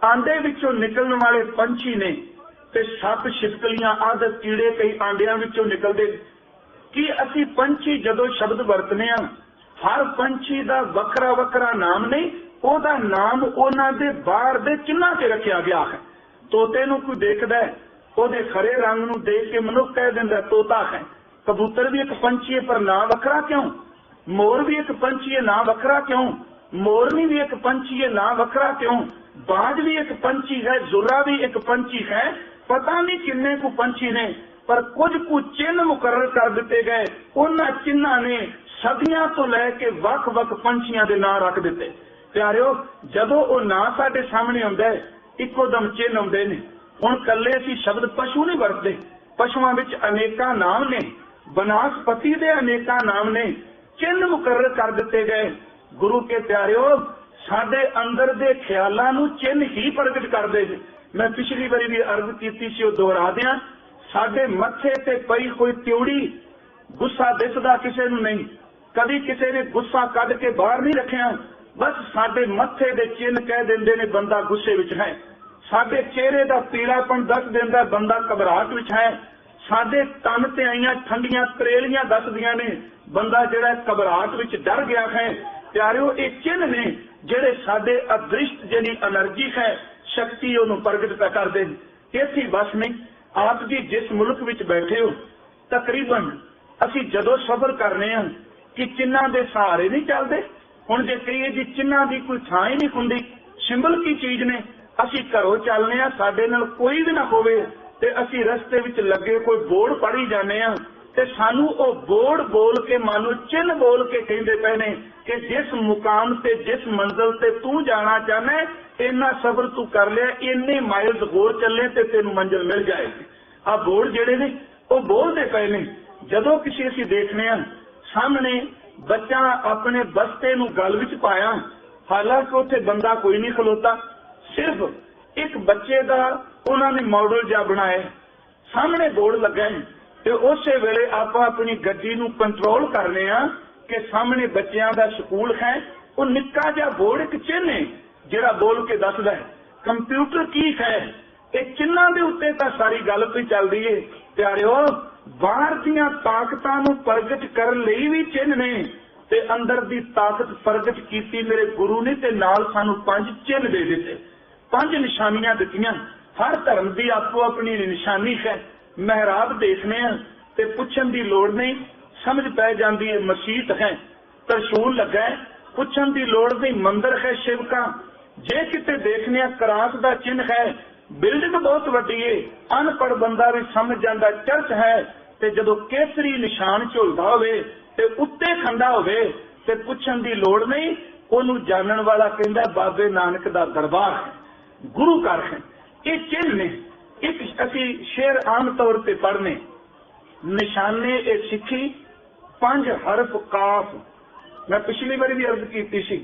आंडे विचों निकलने वाले पंछी ने ते सप छिपकलियां आदि कीड़े कई आंडियां विचों निकलदे। कि असीं पंछी जदों शब्द वरतने आ, हर पंछी दा वखरा वखरा नाम नहीं, ओदा नाम उन्हां दे बाहर दे चिन्हां ते रखिया गया है। तोते नूं कोई देखदा है, ਉਹਦੇ खरे रंग ਨੂੰ देख के मनुख कह दिंदा तोता है। कबूतर भी एक पंछी है पर ना वखरा क्यों? मोर भी एक पंछी है ना वखरा क्यों? मोरनी भी एक पंछी है ना वखरा क्यों? बाज भी एक पंछी है, जुर्रा भी एक पंछी है। पता नहीं किन्ने को पंछी ने, पर कुछ चिन्ह मुकर्रर कर दिते गए। उन्हां चिन्हां ने सदियां तो लैके वख-वख पंछियां दे नां रख दिते। प्यारिओ, जदों ਉਹ ਨਾਂ ਸਾਡੇ ਸਾਹਮਣੇ ਆਉਂਦਾ ਹੈ, ਇੱਕੋ ਦਮ चिन्ह ਆਉਂਦੇ ਨੇ। ਹੁਣ ਕੱਲੇ ਅਸੀਂ ਸ਼ਬਦ ਪਸ਼ੂ ਨਹੀਂ ਵਰਤਦੇ, ਪਸ਼ੂਆਂ ਵਿੱਚ ਅਨੇਕਾਂ ਨਾਮ ਨੇ, ਬਨਾਸਪਤੀ ਦੇ ਅਨੇਕਾਂ ਨਾਮ ਨੇ, ਚਿੰਨ੍ਹ ਮੁਕਰਰ ਕਰ ਦਿੱਤੇ ਗਏ। ਗੁਰੂ ਕੇ ਪਿਆਰਿਓ, ਸਾਡੇ ਅੰਦਰ ਦੇ ਖਿਆਲਾਂ ਨੂੰ ਚਿੰਨ੍ਹ ਹੀ ਪ੍ਰਗਟ ਕਰਦੇ ਨੇ। ਮੈਂ ਪਿਛਲੀ ਵਾਰੀ ਵੀ ਅਰਜ਼ ਕੀਤੀ ਸੀ, ਉਹ ਦੁਹਰਾ ਦਿਆਂ। ਸਾਡੇ ਮੱਥੇ ਤੇ ਪਈ ਕੋਈ ਤਿਉੜੀ गुस्सा दिसदा किसी नूं नहीं, कदी किसी ने गुस्सा कढ के बाहर नहीं रखिया, बस साडे मत्थे दे चिन्ह कह दिंदे ने बंदा गुस्से विच है, साडे चेहरे दा पीलापन दस दिंदा बंदा घबराहट विच है, साडे तन ते आईयां ठंडियां तरेलियां दसदियां ने बंदा जिहड़ा घबराहट विच डर गया है। प्यारिओ ये चिन्ह ने जिहड़े साडे अदृष्ट जिहड़ी एनर्जी है शक्ति उहनूं प्रगट करदे ने। इत्थे बस नहीं, आप जी जिस मुल्क विच बैठे हो तकरीबन असीं जदों सफर करने आ कि चिन्हां दे सहारे नहीं चलदे। हुण जे कहिए जी चिन्हां दी कोई थां ही नहीं हुंदी, सिंबल की चीज ने, असीं घरों चलने आ साडे नाल कोई भी ना होवे ते असीं रस्ते विच लगे कोई बोर्ड पढ़ी जाने आ ते सानू ओ बोर्ड बोल के मानो चिन्ह बोल के कहिंदे पए ने कि जिस मुकाम ते जिस मंजिल ते तू जाना चाहना है इन्ना सफर तू कर लिया, इन्ने माइल्स होर चले ते तेनू मंजिल मिल जाएगी। आ बोर्ड जिहड़े ने ओ बोलदे पए ने। जदों किसी असीं देखने आ सामने बच्चा अपने बस्ते नू गल विच पाया, हालांकि उत्थे बंदा कोई नहीं खलोता, सिर्फ एक बच्चे का उन्होंने मॉडल जिहा बनाया, सामने बोर्ड लगा है ते उस वेले आप अपनी गड्डी नू कंट्रोल करने आ कि सामने बच्चों का स्कूल है, वो निक्का जिहा बोर्ड एक चिन्ह है जिहड़ा बोल के दसदा है कंप्यूटर की है। ये चिन्हां दे उत्ते तां सारी गल पई चलदी है। प्यारिओ बाहर दीयां ताकतां नू प्रगट करन लई भी चिन्ह ने ते अंदर दी ताकत प्रगट कीती मेरे गुरु ने ते नाल सानू 5 चिन्ह दे दिते, 5 निशानियां दित्तियां। हर धर्म की आपो अपनी निशानी है। महराब देखने ते पुछन की लोड़ नहीं, समझ पै जाती है मसीत है, त्रिशूल लगा है, पुछन की लोड़ नहीं, मंदिर है शिव का। जे किते देखने क्रास का चिन्ह है, बिल्डिंग बहुत वड्डी है, अनपढ़ बंदा भी समझ जाता चर्च है। ते जदों केसरी निशान झुलदा होवे ते उत्ते खंडा होवे ते पुछन की लोड़ नहीं, ओनू जानन वाला कहंदा बाबे नानक दा दरबार है, गुरु घर है। ये चिन्ह ने एक असी शेर आम तौर पर पढ़ने निशाने ए सिखी 5 हरफ काफ। मैं पिछली बार भी अर्ज की सी,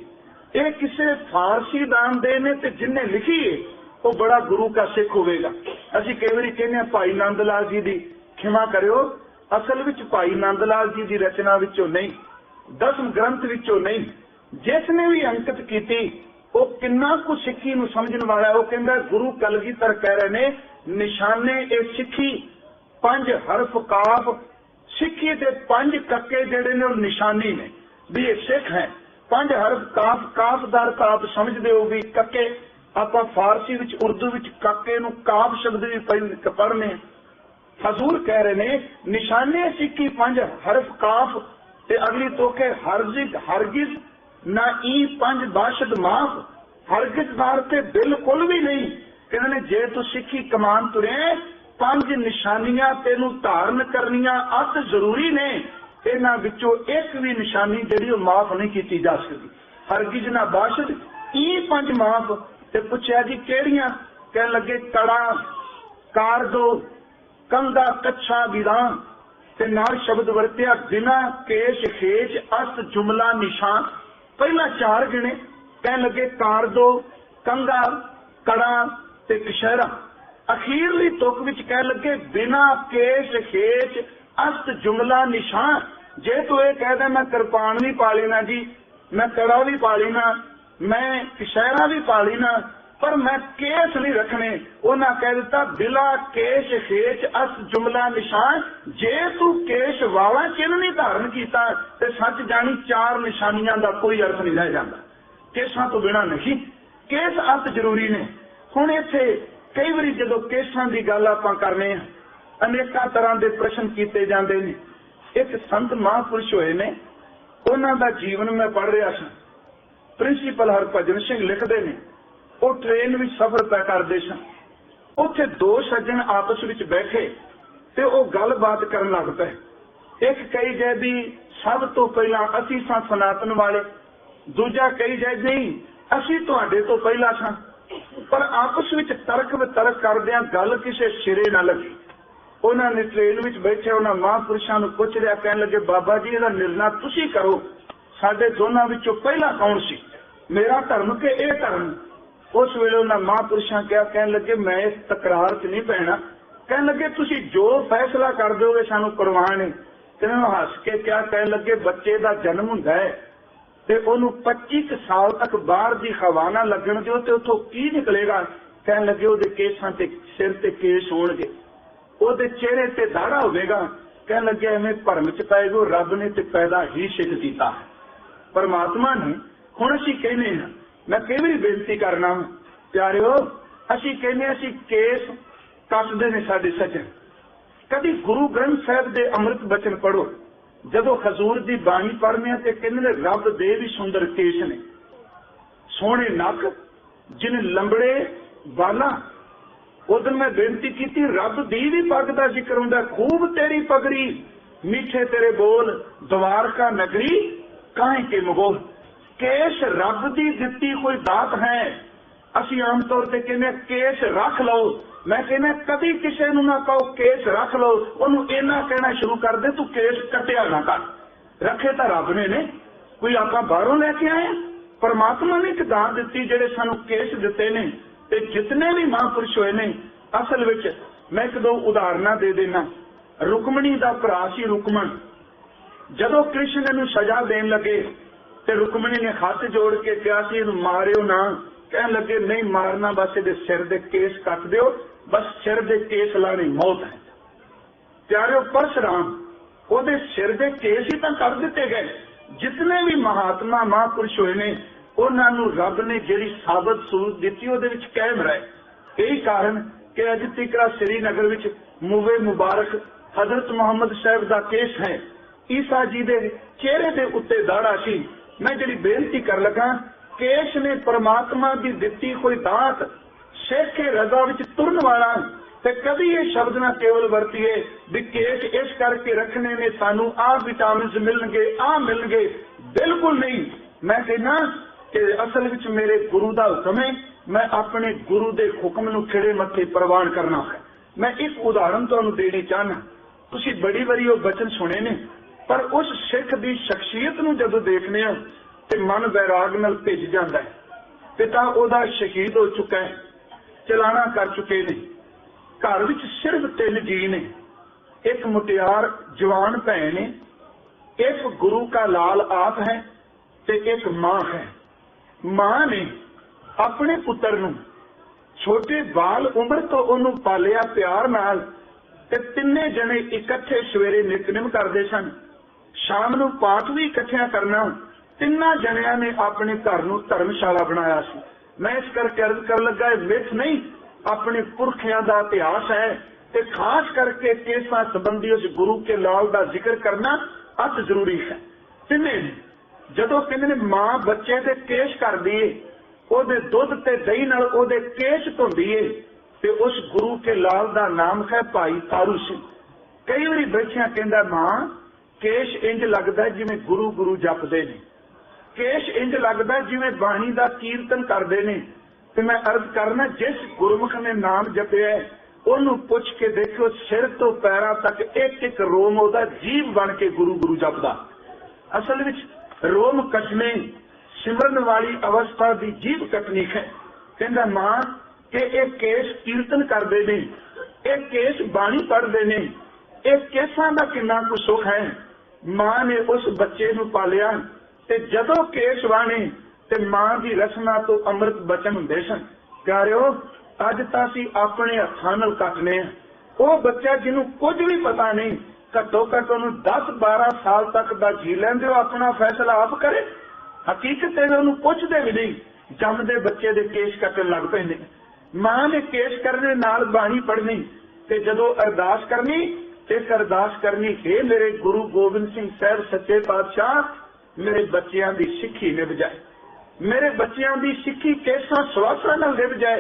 ये किसी फारसी दान दे ने ते जिन्हें लिखी है वो बड़ा गुरु का सिख होगा। असी कई बार कहने भाई नंद लाल जी की खिमा करियो, असल विच भाई नंद लाल जी की रचना विचों नहीं, 10 ग्रंथ विचों नहीं, जिसने भी अंकित की वो किन्ना कुछ सिक्खी नूं समझण वाला। वो कहंदा गुरु कलगीधर कह रहे ने निशाने ए सिक्खी 5 हरफ काफ, सिक्खी दे 5 कक्के जिहड़े ने निशानी ने भी ये सिख है। 5 हरफ काफ, काफदार काफ समझदे हो भी कक्के, आपां फारसी विच उर्दू विच कक्के नूं काफ शब्द भी पढ़ने। हजूर कह रहे ने निशाने सिक्खी 5 हरफ काफ ते अगली तोखे हरगिज ना ई 5 बाशद माफ, हरगिज नार ते बिल्कुल भी नहीं। कहने जे तू सिक्खी कमान तुरे 5 निशानियां तेनू धारण करनियां अत जरूरी ने, इन्हां विचों एक भी निशानी जिहड़ी माफ नहीं की जा सकती। हरगिज ना बाशद ई 5 माफ। ते पुछया जी केड़ियां? कहन लगे कड़ा, कार दो, कंगा कच्छा विरां ते नाल शब्द वरत्या बिना केश खेच अस्त जुमला निशान। पहला 4 गिने, कहन लगे कार दो, कंगा, कड़ा ते कशहरा। अखीरली तुक विच कह लगे बिना केश खेच अस्त जुमला निशान। जे तू ये कहदा मैं कृपान भी पा लेना जी, मैं कड़ा भी पा लेना, मैं कशहरा भी पा लेना, पर मैं केस नहीं रखने, उन्हें कह दिता बिला केश खेच अस जुमला निशान। जे तू केश वाला चिन्ह नहीं धारण किया तो सच जानी 4 निशानियां का कोई अर्थ नहीं रह जाता। केसां तो बिना नहीं, केस अत जरूरी ने। हुण इत्थे कई बार जदों केसां की गल आपां करने अनेकां तरह के प्रश्न किए जाते हैं। एक संत महापुरुष होए ने, उन्हां दा जीवन मैं पढ़ रहा सा। प्रिंसीपल हरभजन सिंह लिखते हैं, वो ट्रेन में सफर तय करते सन, उत्थे 2 सज्जन आपस में बैठे ते वो गलबात करन लग पे। एक कही जाए भी सब तो पहला असी सा सनातन वाले, दूजा कही जाए नहीं असी तुहाडे तो पहला सा। पर आपस में तर्क वितर्क करदियां गल किसी सिरे ना लगी। उन्होंने ट्रेन में बैठे उन्होंने महापुरुषों को पुछ लिया, कहने लगे बाबा जी इहदा निर्णय तुसी करो, साडे दोनों विचों पहला कौन सी, मेरा धर्म के यह धर्म? उस वेले उन्होंने महापुरुषों क्या कहने लगे मैं इस तकरार च नहीं पैना। कहने लगे तुसी जो फैसला कर दोगे सानू परवाह नहीं, ਤੇ ਮੈਂ ਹੱਸ ਕੇ ਕਿਹਾ, ਕਹਿਣ ਲੱਗੇ बच्चे का जन्म हुंदा है ते ओनू 25 साल तक बाहर की हवा ना लगन दिओ ते उथों की निकलेगा। कहन लगे ओहदे केसां ते सिर ते केस होणगे, ओहदे चेहरे ते दाड़ा होवेगा। कहन लगे एवें भरम च पै गए, रब ने ते पैदा ही सिद्ध कीता है, परमात्मा ने। हुण असीं कहने हां, मैं कई वारी बेनती करना प्यारिओ, असीं कहने असीं केस कसदे ने साडे सज्जन। कभी गुरु ग्रंथ साहिब दे अमृत बचन पढ़ो, जदों हजूर दी बाणी पढ़ने ते कहंदे ने रब दे भी सुंदर केस ने, सोहणे नक, जिन लंबड़े बाला। उदन मैं बेनती की, रब दी भी पग दा जिक्र हुंदा, खूब तेरी पगड़ी, मीठे तेरे बोल, द्वारका नगरी काहे के मगोल। केस रब दी दित्ती कोई दात है। असीं आम तौर ते कहने केस रख लो, मैं कहना कभी किसी नूं ना कहो केस रख लो, उहनूं इन्ना कहना शुरू कर दे तू केस कटिया ना कर। रखे तो रब ने कोई आपां बाहरों लैके आए। परमात्मा ने एक दात दित्ती जिहड़े सानूं केस दित्ते ने। ते जितने भी महापुरुष होए ने, असल विच मैं एक दो उदाहरणां दे देना। रुकमणी दा भरा सी रुकमण, जदों कृष्ण नूं सजा देण लगे ते रुकमणी ने हथ जोड़ के कहा सी इहनूं मारियो ना। कहण लगे नहीं मारना, बस इहदे सिर दे केस कट दिओ, बस सिर दे केस लाने मौत है। प्यारिओ परशुराम ओहदे सिर दे केस ही तां कर दिते गए। जितने भी महात्मा महापुरुष होए ने, उन्हां नूं रब ने जिहड़ी साबत सूरत दित्ती ओहदे विच कायम रहे। यही कारण कि अज तिकरा श्रीनगर विच मुवे मुबारक हजरत मुहम्मद साहब दा केस है। ईसा जी दे चेहरे दे उत्ते दाड़ा सी। मैं जिहड़ी बेनती कर लगा, केस ने परमात्मा दी दित्ती कोई दात, सिख के रजा विच तुरन वाला। ते कभी ये शब्द ना केवल वरतीए भी केस इस करके रखने ने सानू आ विटामिन मिलणगे, आ मिलणगे, बिल्कुल नहीं। मैं कहना कि असल विच मेरे गुरु दा हुक्म है, मैं अपने गुरु दे हुक्म नूं खिड़े मत्थे प्रवान करना है। मैं एक उदाहरण तुहानूं देनी चाहना। तुसीं बड़ी वारी वो बचन सुने ने, पर उस सिख दी शख्सियत नूं जदों देखने आ ते मन वैराग नाल भिज जांदा है। पिता ओहदा शहीद हो चुका है, चलाना कर चुके ने। घर विच सिर्फ 3 जी ने, एक मुटियार जवान भैन है, एक गुरु का लाल आप है ते एक मां है। मां ने अपने पुत्र नूं छोटे बाल उम्र तो उन्होंने पालिया प्यार नाल ते तिन्ने जने इकट्ठे सवेरे नितनेम करदे सन, शाम नूं पाठ भी इकट्ठिया करना। तिन्ना जनिया ने अपने घर नूं धर्मशाला बनाया सी। मैं इस करके अर्ज कर लगा, मिथ नहीं, अपने पुरखियां दा इतिहास है। ते खास करके केसां संबंधी उस गुरु के लाल दा जिक्र करना अत जरूरी है। तिन्ने जदों कहंदे ने मां बच्चे दे केस करदी है, ओहदे दुध ते दही नाल ओहदे केस धोंदी है, ते उस गुरु के लाल दा नाम है भाई तारू सिंह। कई वारी बैठिया कहंदा मां केस इंज लगदा जिवें गुरु गुरु जपदे ने, केस इंज लगदा जिवें बाणी दा कीर्तन करदे ने। ते मैं अर्ज करना, जिस गुरमुख ने नाम जपिया ओनू पुछ के देखो, सिर तो पैरां तक एक एक रोम ओहदा जीव बन के गुरु गुरु जपदा। असल विच रोम कटने सिमरन वाली अवस्था की जीव कटनी है। कहंदा मां कि एक केस कीर्तन करदे ने, एक केस बाणी पढ़दे ने, एक केसां दा किन्ना कुछ सुख है। मां ने उस बच्चे नूं पालिया ते जदों केस वाणे ते मां दी रसना तो अमृत बचन हुंदे सन। प्यारिओ अज तां असीं अपने हत्थां नाल कटने आ। वो बच्चा जिन्हों कुछ भी पता नहीं, घट्टो घट्ट उन्होंने 10-12 साल तक दा जी लैंदे, अपना फैसला आप करे। हकीकत है उन्होंने पुछदे भी नहीं, जमदे बच्चे दे केस कटन लग पैंदे। मां ने केस करने नाल बाणी पढ़नी ते जदों अरदास करनी ते अरदास करनी, हे मेरे गुरु गोबिंद सिंह साहब सच्चे पातशाह, मेरे बच्चियां दी सिक्खी निभ जाए, मेरे बच्चियां दी सिक्खी केसां सवासां नाल निभ जाए।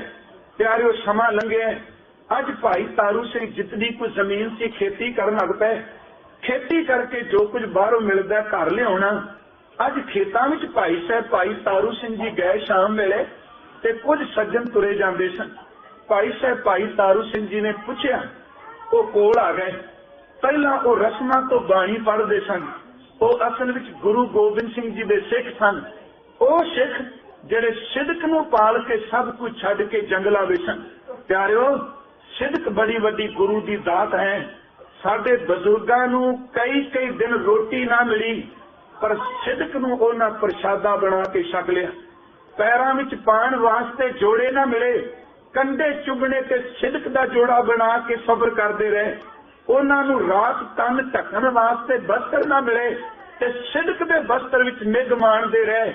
प्यारिओ समा लंघिआ, अज भाई तारू सिंह जितनी कोई जमीन सी खेती करन लग पए। खेती करके जो कुछ बाहरों मिलदा घर लिआउणा। अज खेतां विच भाई साहब भाई तारू सिंह जी गए शाम वेले ते कुछ सज्जन तुरे जांदे सन। भाई साहब भाई तारू सिंह जी ने पुछया, वो कोल आ गए। पहला वो रस्मां तो बाणी पढ़दे सन, वो असल विच गुरु गोबिंद सिंह जी दे सिख सन। वो सिख जिहड़े सिदक नूं पाल के सब कुछ छड्ड के जंगलां विच सन। प्यारिओ सिदक बड़ी वड्डी गुरु दी दात है। साडे बजुर्गां नूं कई कई दिन रोटी ना मिली, पर सिदक नूं उन्हां प्रशादा बना के छक लिया। पैरां विच पाण वास्ते जोड़े ना मिले, कंधे चुगने ते सिदक दा जोड़ा बना के सबर करते रहे। उन्हां नूं रात तन ढकण वास्ते बस्तर ना मिले ते सिदक दे बस्तर विच निग माणदे रहे।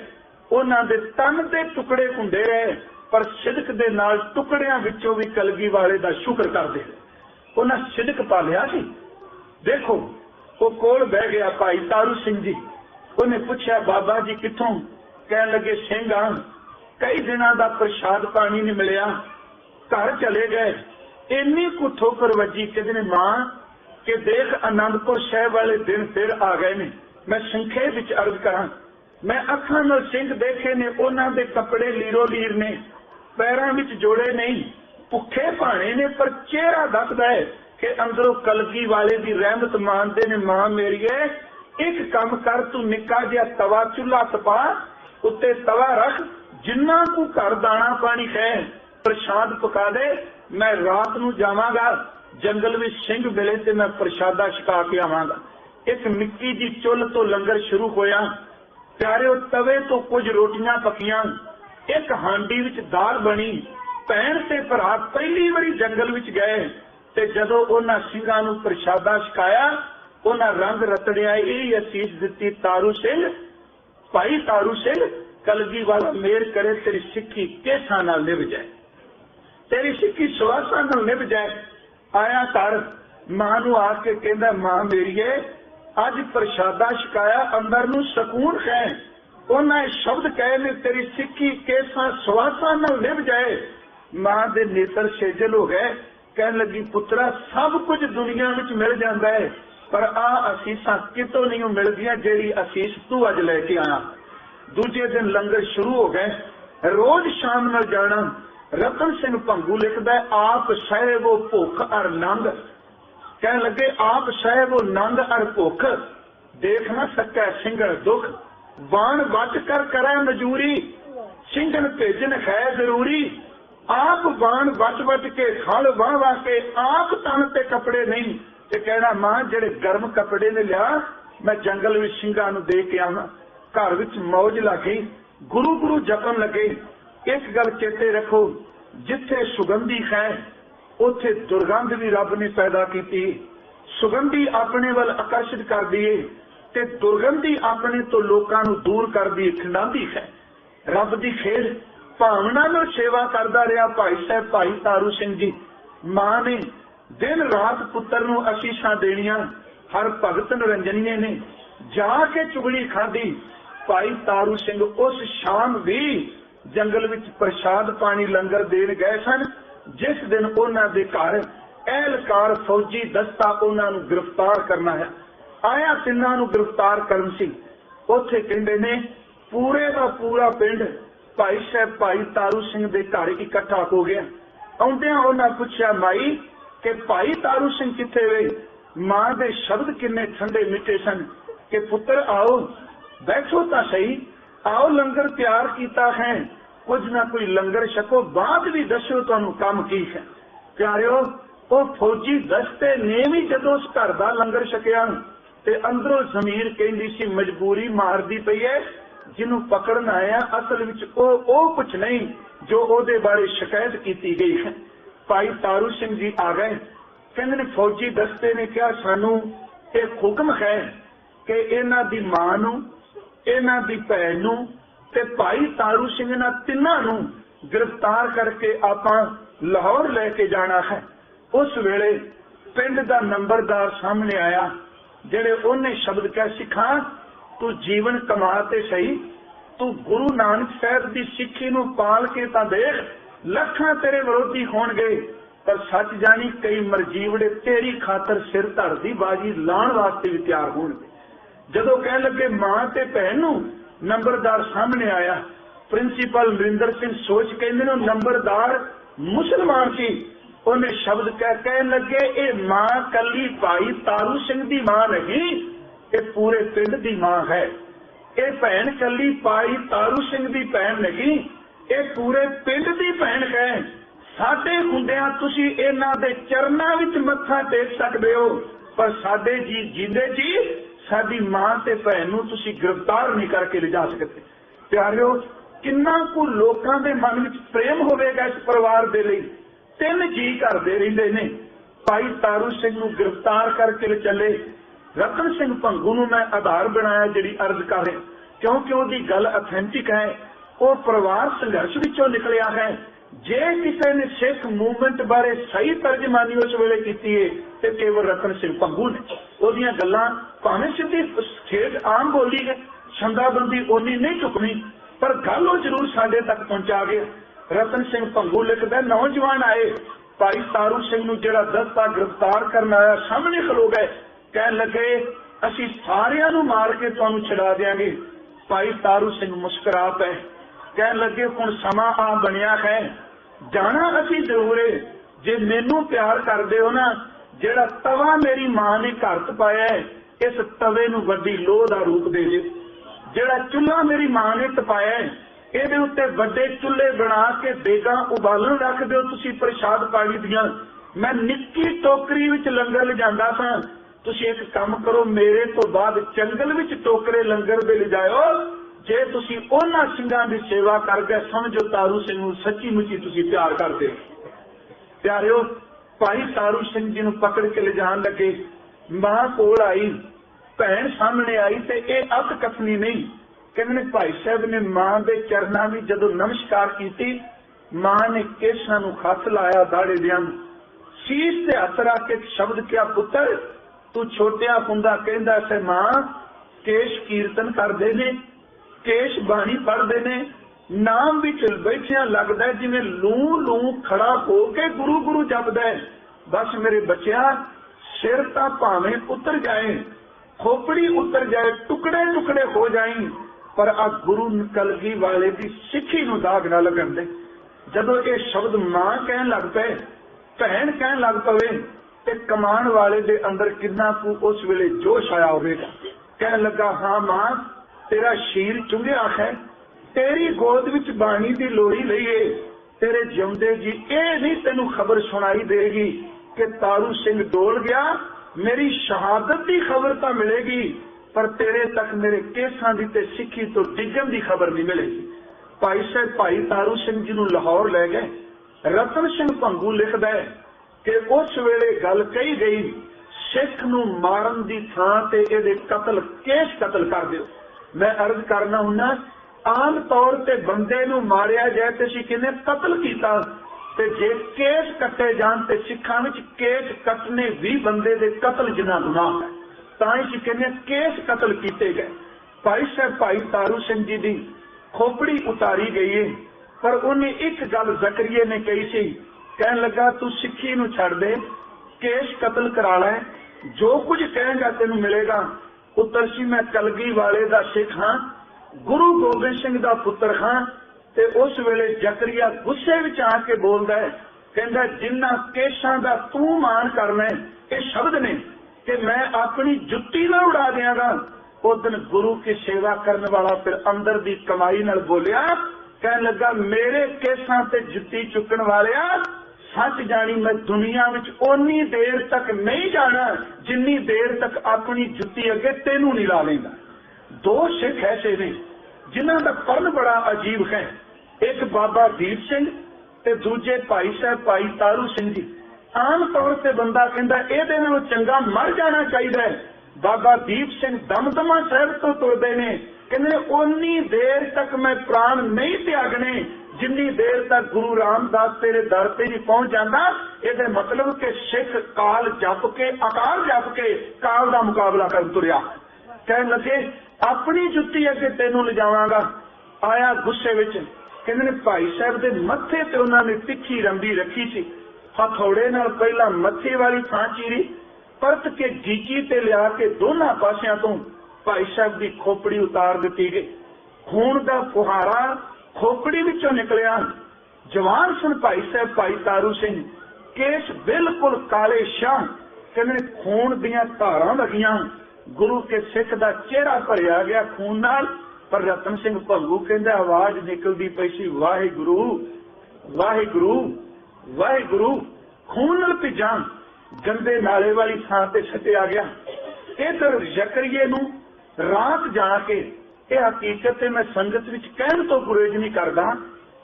उन्हां दे तन दे टुकड़े हुंदे रहे, पर सिदक दे नाल टुकड़ियां विचों भी कलगी वाले दा शुक्र करदे रहे। उन्हां सिदक पालिया सी। देखो वो कोल बह गया भाई तारू सिंह जी। उन्हें पूछा बाबा जी कित्थों? कहन लगे सिंह आ, कई दिनों का प्रसाद पानी नहीं मिलिया, घर चले गए। इन्नी को ठोकर वजी कहते मां के देख आनंदपुर शहर वाले दिन फिर आ गए ने। मैं संखेप विच अर्ज करा, मैं अखां नाल सिंह देखे ने, उन्हां दे कपड़े लीरो लीर ने, पैरां विच जोड़े नहीं, भुखे भाने ने, पर चेहरा दसदा है कि अंदरों कलगी वाले की रहमत मानते ने। मां मेरीए एक काम कर, तू निक्का जिहा तवा चूल्हा तपा, उत्ते तवा रख, जिन्ना को घर दाना पानी है प्रसाद पका दे। मैं रात नूं जावांगा, जंगल में सिंह मिले ते मैं प्रसादा छका के आवांगा। एक निक्की जी चुल तो लंगर शुरू होया। प्यारे तवे तो कुछ रोटियां पकियां, एक हांडी विच दाल बनी। भैन ते भरा पहली बारी जंगल विच गए ते जदों उन्हां सिंघां नूं प्रसादा छकाया, उन्हां रंग रतड़िया यही असीस दिती, तारू सिंह, भाई तारू सिंह, कलगी वाला मेर करे तेरी सिक्खी केसां नाल निभ जाए, तेरी सिक्खी सुवासां नाल निभ जाए। आया घर, मां नूं आके कहंदा मां मेरीए अज प्रसादा छकाया, अंदर नूं सकून है। उन्हें शब्द कहे ने तेरी सिक्खी केसां सुवासां नाल निभ जाए। मां दे नेत्र सेजल हो गए। कहन लगी पुत्रा सब कुछ दुनिया विच मिल जाता है, पर आ असीसां कितों नहीं मिलदियां जेड़ी असीस तू अज लेके आया। दूजे दिन लंगर शुरू हो गए, रोज शाम नल जाना। रतन सिंह भंगू लिखदा है आप सहे वो भुख अर नंग। कहन लगे आप सहे वो नंग अर भुख, देख न सकै सिंघन दुख। वाण वट कर करे मजूरी, सिंघन भेजन है जरूरी। आप वाण वट वट के खल वाह वाह के, आप तन ते कपड़े नहीं। ते कहना मां जेड़े गर्म कपड़े ने लिया मैं जंगल विच सिंघां नूं दे के आवां। घर विच मौज लगी, गुरु गुरु जपन लगे। एक गल चेते रखो, जिथे सुगंधी है उथे दुर्गंध भी रब ने पैदा की। सुगंधी अपने वाल आकर्षित कर दी ते दुर्गंधी अपने तो लोकां नूं दूर कर दी, खिंडांदी है। रब दी खेल भावना नाल सेवा करदा रहा भाई साहब भाई तारू सिंह जी। मां ने दिन रात पुत्र नूं असीसां देणियां। हर भगत निरंजनीए ने जाके चुगली खाधी। भाई तारू सिंह उस शाम भी जंगल विच प्रसाद पानी लंगर देन गए सन, जिस दिन उन्हां दे घर एहलकार फौजी दस्ता उन्हां नूं गिरफ्तार करना है। आया तिन्हां नूं गिरफ्तार करन सी। उत्थे कहंदे ने पूरे दा पूरा पिंड भाई साहब भाई तारू सिंह दे घर इकट्ठा हो गया। आउंदियां उन्हां पुछया माई कि भाई तारू सिंह किथे वे? मां दे शब्द किन्ने ठंडे मिठे सन कि पुत्र आओ बैठो तां सही, आओ लंगर तैयार कीता है, कुछ ना कोई लंगर छको, बाद भी दसो तुहानूं काम की है। प्यारिओ वो फौजी दस्ते ने भी जदों उस घर दा लंगर छकिया ते अंदरों जमीर कहंदी सी मजबूरी मारदी पई है, जिन्हों पकड़न आया असल विच ओ कुछ नहीं जो ओदे बारे शिकायत की गई है। भाई तारू सिंह जी आ गए। कहंदे ने फौजी दस्ते ने कहा सानू एक हुक्म है कि इन्हां दी मां नूं, इन्हां दी भैन नूं ते भाई तारू सिंह इन्हां तिन्हां नूं गिरफ्तार करके आपां लाहौर लेके जाना है। उस वेले पिंड दा नंबरदार सामने आया, जेड़े उन्हें शब्द कह सिखा तू जीवन कमा ते सही, तू गुरु नानक साहब की सिक्खी नूं पाल के तां देख, लखां तेरे विरोधी होणगे, पर सच जानी कई मरजीवड़े तेरी खातर सिर धड़ दी बाजी लाण वास्ते भी तैयार होणगे। जदों कह लगे मां ते भैन नूं, नंबरदार सामने आया। प्रिंसीपल नरिंदर सिंह सोच कहंदे ने नंबरदार मुसलमान सी। उन्हें शब्द कह लगे ए मां कली भाई तारू सिंह दी मां नहीं, ये पूरे पिंड दी मां है। ये भैन कली भाई तारू सिंह दी भैन नहीं, ये पूरे पिंड दी भैन है। साडे हुंदियां तुसीं इन्हां दे चरनां विच मत्था टेक सकदे हो, पर साडे जी जींदे जी साडी मां ते भैन नूं तुसीं गिरफ्तार नहीं करके लिजा सकते। प्यारिओ, किन्ना कु लोकां दे मन विच प्रेम होवेगा इस परिवार दे लई। 3 जी करदे रहिंदे ने। भाई तारू सिंह नूं गिरफ्तार करके ले चले। रतन सिंह भंगू नूं मैं आधार बनाया जिहड़ी अर्ज कर रहा, क्योंकि उहदी गल ऑथेंटिक है। वो परिवार संघर्ष विचों निकलिया है। जे किसी ने सिख मूवमेंट बारे सही तर्जमानी उस वेले की है तो केवल रतन सिंह भंगू ने। उहदियां गल्लां भावें सीधी ठेठ आम बोली है, छंदाबंदी उन्नी नहीं चुकनी, पर गल वो जरूर साडे तक पहुंचा गया। रतन सिंह भंगू लिखदा, नौजवान आए भाई तारू सिंह नूं जिहड़ा दस्ता गिरफ्तार करना आया सामने खलो गए, कह लगे असीं सारियां नूं मार के तुहानूं छड़ा देंगे। भाई तारू सिंह मुस्कुरा पे कह लगे हुण समा आ बनिया है, जाना असीं जरूर है। जे मैनू प्यार करदे हो ना, जिहड़ा तवा मेरी मां ने घर च पाया है, इस तवे नूं वड्डी लोह दा रूप दे दिओ। जिहड़ा चुल्हा मेरी मां ने तपाया है, ਇਹਦੇ ਉੱਤੇ ਵੱਡੇ ਚੁੱਲ੍ਹੇ ਬਣਾ ਕੇ ਦੇਗਾਂ ਉਬਾਲਣ ਰੱਖ ਦਿਓ ਤੁਸੀਂ ਪ੍ਰਸ਼ਾਦ ਪਾਣੀ ਦੀਆਂ। ਮੈਂ ਨਿੱਕੀ ਟੋਕਰੀ ਵਿੱਚ ਲੰਗਰ ਲਿਜਾਂਦਾ ਸਾਂ, ਤੁਸੀਂ ਇੱਕ ਕੰਮ ਕਰੋ, ਮੇਰੇ ਤੋਂ ਬਾਅਦ ਜੰਗਲ ਵਿੱਚ ਟੋਕਰੇ ਲੰਗਰ ਦੇ ਲਿਜਾਇਓ। ਜੇ ਤੁਸੀਂ ਉਹਨਾਂ ਸਿੰਘਾਂ ਦੀ ਸੇਵਾ ਕਰ ਗਏ, ਸਮਝੋ ਤਾਰੂ ਸਿੰਘ ਨੂੰ ਸੱਚੀ ਮੁੱਚੀ ਤੁਸੀਂ ਪਿਆਰ ਕਰਦੇ। ਪਿਆਰਿਓ, ਭਾਈ ਤਾਰੂ ਸਿੰਘ ਜੀ ਨੂੰ ਪਕੜ ਕੇ ਲਿਜਾਣ ਲੱਗੇ। ਮਾਂ ਕੋਲ ਆਈ, ਭੈਣ ਸਾਹਮਣੇ ਆਈ, ਤੇ ਇਹ ਅੱਤ ਕਥਨੀ ਨਹੀਂ। कहने भाई साहब ने मां के चरणों में जदों नमस्कार की, मां ने केसां नूं हथ लाया, दाड़े दियां शीश ते हथ रख के शब्द क्या, पुत्र तू छोटिया हुंदा कहंदा से मां केश कीर्तन करदे ने, केश बाणी पढ़दे ने, नाम भी चल बैठिया लगदा जिवें लू लू खड़ा हो के गुरु गुरु जपदा है। बस मेरे बच्चिया, सिर तां भावें उतर जाए, खोपड़ी उतर जाए, टुकड़े टुकड़े हो जाए, पर आ गुरु कलगी वाले की सिक्खी नूं दाग ना लगन दे। जदों ये शब्द मां कहन लग पे, भैन कहन लग पवे, ते कमान वाले दे अंदर किन्ना कु उस वेले जोश आया होवेगा। कहन लगा, हाँ मां, तेरा शीर चुंगिया है, तेरी गोद विच बाणी दी लोड़ी लईए, तेरे जिउंदे जी ये नहीं तेनू खबर सुनाई देगी कि तारू सिंह डोल गया, मेरी शहादत की खबर तो मिलेगी, पर तेरे तक मेरे केसां दी ते सिक्खी तो डिगन की खबर नहीं मिलेगी। भाई साहब भाई तारू सिंह जी नूं लाहौर ले गए। रतन सिंह भंगू लिखदा है कि उस वेले गल कही गई, सिख नूं मारन दी थां ते इहदे कतल केस कतल कर दिओ। मैं अर्ज करना हुन्ना, आम तौर ते बंदे नूं मारिया जाए ते असीं कहने कतल कीता, ते जे केस कट्टे जाण ते सिखां विच केस कटने भी बंदे दे कतल जिन्ना गुनाह है, तां ही कहने केस कतल किए गए। भाई साहब भाई तारू सिंह जी की खोपड़ी उतारी गई है, पर उन्हें एक गल जकरिए ने कही सी, कहन लगा तू सिक्खी नूं छड़ दे, केस कतल करा लै, जो कुछ कहेगा तेनू मिलेगा। पुत्र सी मैं कलगी वाले दा सिख हाँ, गुरु गोबिंद सिंह दा पुत्र हाँ। ते उस वेले जकरिया गुस्से विच आके बोलदा है, कहंदा जिन्ना केसां दा तू मान करना है, ये शब्द ने कि मैं अपनी जुत्ती ना उड़ा देंगा। उस दिन गुरु की सेवा करने वाला फिर अंदर दी कमाई नाल बोलिया, कहने लगा मेरे केसां ते जुत्ती चुकन वाले, सच जानी मैं दुनिया विच ओनी देर तक नहीं जाना जिन्नी देर तक अपनी जुत्ती अगे तेनू नहीं ला लेंगा। 2 सिख ऐसे ने जिन्हां दा पढ़न बड़ा अजीब है, एक बाबा दीप सिंह ते दूजे भाई साहब भाई तारू सिंह जी। आम तौर से बंदा कहता ये नालों चंगा मर जाना चाहिए। बाबा दीप सिंह दमदमा साहब तो तुरदे ने, कहते उन्नी देर तक मैं प्राण नहीं त्यागने जिन्नी देर तक गुरु रामदास तेरे दर पे नहीं पहुंच जाता। ये मतलब कि सिख काल जप के आकार जप के काल का मुकाबला कर तुरया। कह लगे अपनी जुत्ती अगे तेनू ले जावांगा। आया गुस्से विच, कहते भाई साहब के मत्थे ते उन्होंने तिखी रंबी रखी सी, हथौड़े नाल पहला मत्थे वाली थां चीरी, परत के गीची ते लिया के दोनों पासियां तो भाई साहब की खोपड़ी उतार दी गई। खून का फुहारा खोपड़ी विचों निकलिया। जवान सन भाई साहब भाई तारू सिंह, केस बिल्कुल काले शाह, कहने खून दियां धारां लगियां। गुरु के सिख का चेहरा भरिया गया खून नाल। पर रतन सिंह भंगू कहंदा आवाज निकलदी पई सी, वाहिगुरु वाहिगुरु वाहिगुरु। खून नाल भिजां गंदे नाले वाली थां ते सटिया गया। इधर जकरिए नूं रात जाके यह हकीकत मैं संगत विच कहण तो गुरेज नहीं करदा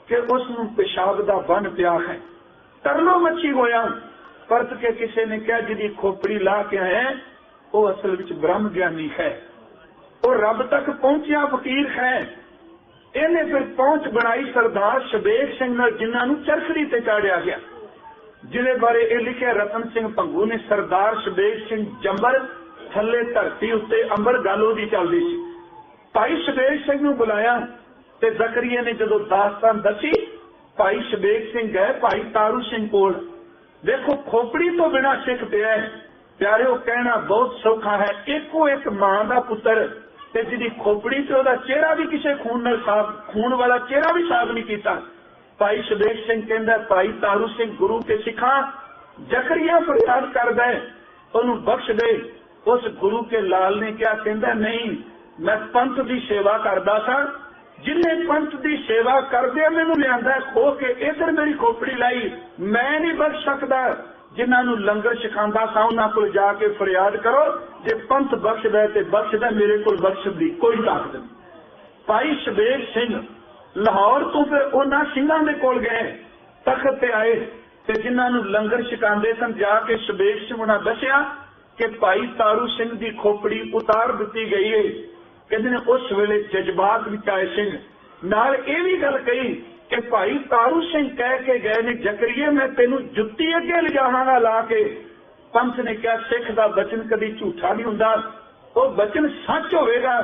कि उस नूं पेशाब दा बन पिया है। तरलो मच्छी होया, परत के किसी ने कहा जिहदी खोपड़ी ला के आए वो असल विच ब्रह्म ज्ञानी है, वो रब तक पहुंचिया फकीर है। इन्हें फिर पहुंच बनाई सरदार शबेग सिंह नाल, जिन्हां नूं चरखड़ी ते चाढ़िया गया, जिहदे बारे यह लिखिया रतन सिंह भंगू ने। सरदार शबेग सिंह जंबर, थले धरती उत्ते अंबर गल ओहदी चलदी सी। भाई शबेग सिंह नूं बुलाया ते जकरिया ने जदों दास्तान दसी, भाई शबेग सिंह गए भाई तारू सिंह कोल। देखो खोपड़ी तो बिना सिख पिया है। प्यारे कहना बहुत सौखा है, एको एक मां का पुत्र ते जिहदी खोपड़ी ते ओहदा चेहरा भी किसी खून नाल साफ, खून वाला चेहरा भी साफ नहीं कीता। भाई शबेग सिंह कहंदा भाई तारू सिंह गुरु के सिखा, जकरिया फरियाद करदा है ओनू बख्श दे। उस गुरु के लाल ने क्या कहंदा, नहीं मैं पंथ की सेवा करदा सा, जिन्हें पंथ की सेवा करदे मैनू लियांदा खो के इधर मेरी खोपड़ी लाई, मैं नहीं बख्श सकदा। जिन्हां नूं लंगर छकांदा सा उन्हां कोल जाके फरियाद करो, जे पंथ बख्शदा ते बख्शदा, मेरे कोल बख्शण दी कोई ताकत नहीं। भाई शबेग सिंह लाहौर तो फिर उन्हां सिंघां दे कोल गए, तख्त ते आए ते जिन्हां नूं लंगर छकांदे सन जाके शबेग सिंह उन्हां दस्सिया कि भाई तारू सिंह की खोपड़ी उतार दी गई है। कहते ने उस वेले जज्बात विच आए सिंह नाल यह भी गल कही कि भाई तारू सिंह कह के गए ने, जकरिए मैं तेनू जुत्ती अगे लिजावांगा ला के। पंथ ने कहा सिख का बचन कभी झूठा नहीं हुंदा, वो बचन सच होवेगा।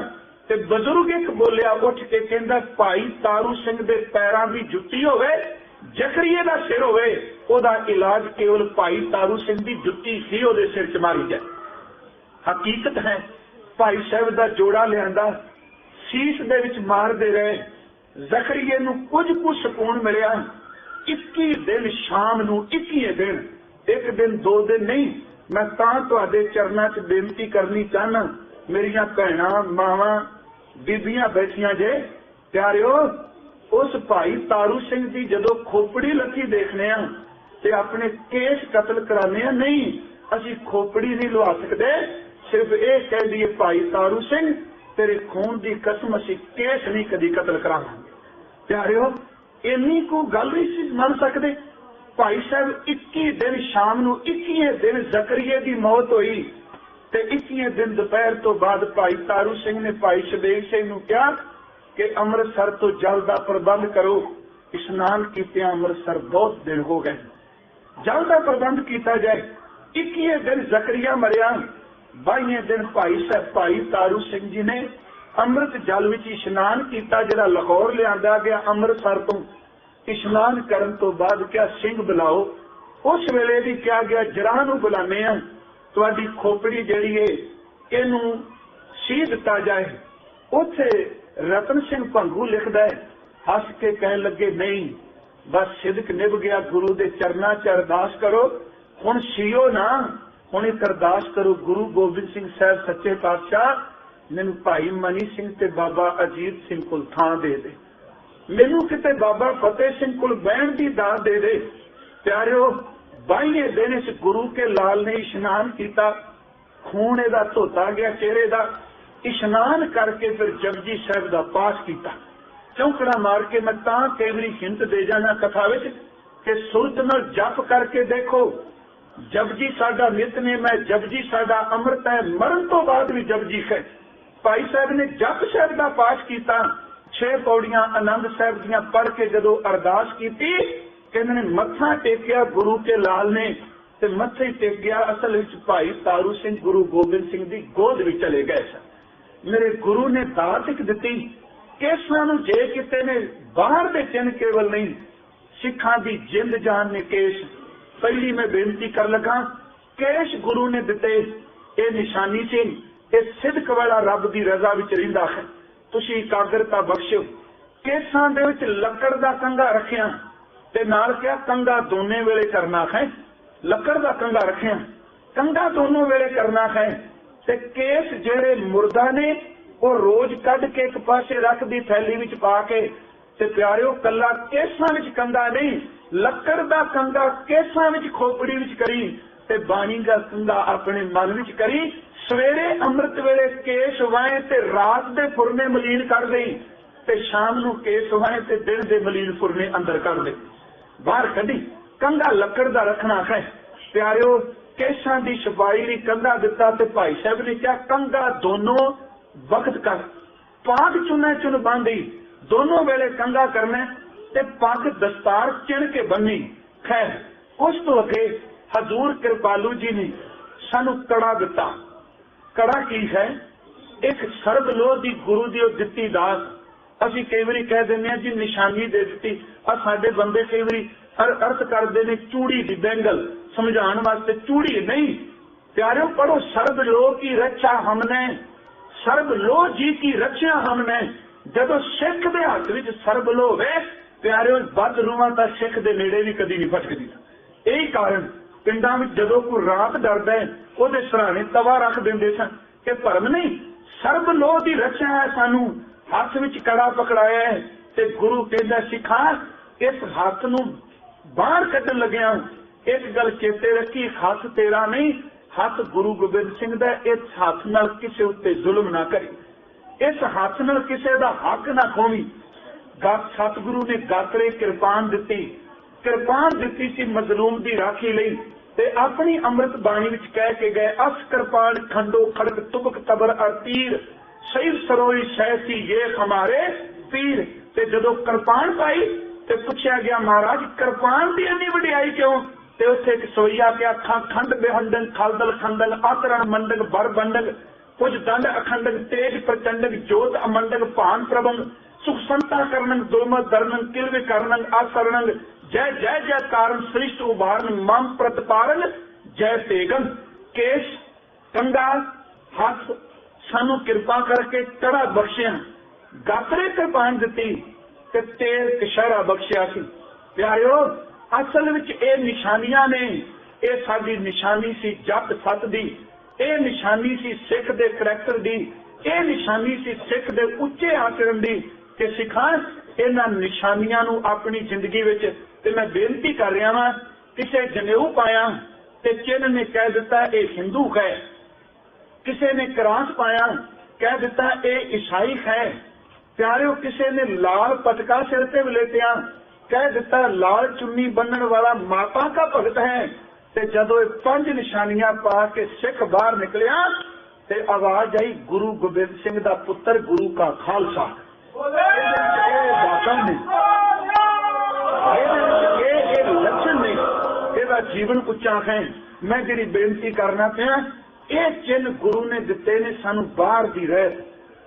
ते बजुर्ग एक बोलिया उठ के कहंदा भाई तारू सिंह दे पैरां दी जुत्ती होवे, जकरिए दा सिर होवे, ओदा इलाज केवल भाई तारू सिंह दी जुत्ती ही ओदे सिर च मारी जाए। हकीकत है भाई साहब दा जोड़ा लियांदा, शीश दे विच मारदे रहे। जकरिए नूं कुछ कुछ सुकून मिलिया। 21 दिन शाम नूं, 21 दिन, एक दिन दो दिन नहीं, मैं तां तुहाडे चरनां च बेनती करनी चाहना, मेरियां भैणां मावां बीबियां बैठियां जे प्यारिओ, उस भाई तारू सिंह की जदों खोपड़ी लथी देखने ते अपने केस कतल कराने नहीं, असी खोपड़ी नहीं लुहा सकते, सिर्फ ये कह दिए भाई तारू सिंह तेरे खून की कसम असी केस नहीं कदी कतल करावांगे। प्यारिओ इन्नी को गल नहीं मन सकते। भाई साहब 21 दिन शाम नूं, 21 दिन जकरिए की मौत हुई ते 21 दिन दोपहर तो बाद भाई तारू सिंह ने भाई शबेग सिंह नूं कहा कि अमृतसर तो जल का प्रबंध करो, इशनान कीते अमृतसर बहुत दिन हो गए, जल का प्रबंध किया जाए। 21 दिन जकरिया मरिया, 22वें दिन भाई साहब भाई तारू सिंह जी ने अमृत जल विच इशनान किया, जिहड़ा लाहौर लिआंदा गया अमृतसर तो। इशनान करन तो बाद क्या सिंह बुलाओ, उस वेले भी क्या गया जराह नूं बुलाने आ, तुहाडी खोपड़ी जिहड़ी है इहनूं सी दिता जाए। उत्थे रतन सिंह भंगू लिखदा है, हस के कह लगे नहीं बस सिदक निभ गया, गुरु दे चरनां च अरदास करो, हुण सीओ ना, हुण एक अरदास करो, गुरु गोबिंद सिंह साहब सच्चे पातशाह मैनूं भाई मनी सिंह ते बाबा अजीत सिंह कोल थां दे दे, मैनूं किते बाबा फतेह सिंह कोल बहण दी दात दे दे। प्यारिओ 22वें दिन इस गुरु के लाल ने इशनान किया, खून इहदा धोता गया चेहरे दा। इशनान करके फिर जपजी साहब का पाठ किया, चौंकड़ा मार के मैं तां कई वारी हिंट दे जाना कथा विच कि सुरत नाल जप करके देखो, जपजी साडा नितनेम है, जपजी साडा अमृत है, मरण तो बाद भी जपजी है। भाई साहब ने जप साहब का पाठ किया, 6 पौड़ियां आनंद साहब दियां पढ़ के जदों अरदास की, कहते ने मत्था टेकिया गुरु के लाल ने ते मत्थे ही टेक गया। असल विच भाई तारू सिंह गुरु गोबिंद सिंह की गोद में चले गए सन। मेरे गुरु ने दात एक दी, केसां नूं जे किते ने बाहर दे चिन्ह केवल नहीं, सिखां दी जिंद जान ने केस। पहली मैं बेनती कर लगा, केश गुरु ने दिते, ये निशानी से ये सिदक वाला रब की रजा विच रहिंदा है, तुसीं एकाग्रता बख्शो। केसां दे विच लकड़ दा कंगा रखिया ते नाल क्या कंगा दोने वेले करना है, लकड़ दा कंगा रखिया, कंगा दोनों वेले करना है। ते केस जेड़े मुर्दा ने वो रोज कढ़ के एक पासे रख दी थैली विच पा के, ते प्यारिओ कला केसां विच कंगा नहीं, लकड़ दा कंगा केसां विच खोपड़ी विच करी, ते बाणी का कंगा अपने मन विच करी। सवेरे अमृत वेले केस वाए ते रात दे फुरने मलीन कर दई ते शाम नूं केस वाए ते दिन दे मलीन फुरने अंदर कर दे। बाहर कढ़ी कंगा लकड़ दा रखना है। प्यारिओ केसां दी छपाई लई कंगा दिता ते भाई साहब ने क्या कंगा दोनों वक्त कर पाग चुने चुन बांधी दोनों वेले कंगा करना ते पग दस्तार चिण के बन्नी। खैर उस तो अगे हजूर कृपालू जी ने सानू कड़ा दिता। कड़ा की है? एक सर्बलोह दी गुरु दी दित्ती दास। असीं कई वारी कह दिंदे जी निशानी दे दित्ती। साडे बंदे कई वारी अर्थ करते ने चूड़ी दी बैंगल समझाने वास्ते चूड़ी नहीं। प्यारे पढ़ो सर्बलोह की रक्षा हमने सर्बलोह जी की रक्षा हमने। जदों सिख दे हथ विच सर्बलोह वे प्यारे बद रूहां तां सिख दे नेड़े भी कदी नहीं फटकदी। यही कारण पिंडां विच जदों कोई रात डरदा है ओहदे सराहने तवा रख दिंदे सन कि भरम नहीं सर्बलोह दी रक्षा है। सानू हथ विच कड़ा पकड़ाया है ते गुरु कहंदा सिखा इस हथ नूं बाहर कड्ढण लग्या एक गल चेते रखी हथ तेरा नहीं हथ गुरु गोबिंद सिंह दा। इस हथ नाल किसे उत्ते जुल्म ना करी। इस हथ नाल किसे दा हक ना खोवी। सतगुरु ने गातरे किरपान दिती। किरपान दिती सी मजलूम दी राखी लई ते अपनी अमृत बाणी विच कह के गए अस किरपान खंडो खड़क तुबक तबर अतीर सही सरोई सहसी ये हमारे पीर। ते जदों किरपान पाई ते पूछा गया महाराज किरपान दी इन्नी वडियाई क्यों? ते उत्थे एक सोईया क्या खंड बेहंडन खालदल खंडल आतरण मंडल बर बंडल कुछ दंड अखंडक तेज प्रचंडक जोत अमंडक भान प्रबंग सुख संता करनंग दुर्मत दरनंग किलवे करनंग आसरणंग जय जय जय कारण श्रेष्ठ उभारन मम प्रतिपारण जय तेगन। केस कंगा हाथ सानू कृपा करके कड़ा बख्शिया गातरे कृपान दिती ते तेल कशहरा बख्शिया सी। प्यारिओ असल विच ये निशानियां ने ये साडी निशानी सी जप सत दी। ये निशानी सी सिख दे करैक्टर दी। ये निशानी सी सिख दे उच्चे आचरण दी कि सिखा इन्हां निशानियां नूं अपनी जिंदगी विच ते मैं बेनती कर रहा वां किसे जनेऊ पाया ते चिन्ह ने कह दिता ये हिंदू है। किसे ने क्रॉस पाया कह दिता ये ईसाई है। प्यारिओ किसे ने लाल पटका सिर ते वलेटिया कह दिता लाल चुन्नी बन्नण वाला माता का भगत है। ते जदों ये 5 निशानियां पा के सिख बाहर निकलिया ते आवाज आई गुरु गोबिंद सिंह दा पुत्र गुरु का खालसा। लक्षण ने ਇਹਦਾ जीवन उच्चा है। मैं जी बेनती करना पिया ये चिन्ह गुरु ने दिते ने सानू बाहर दी रहत।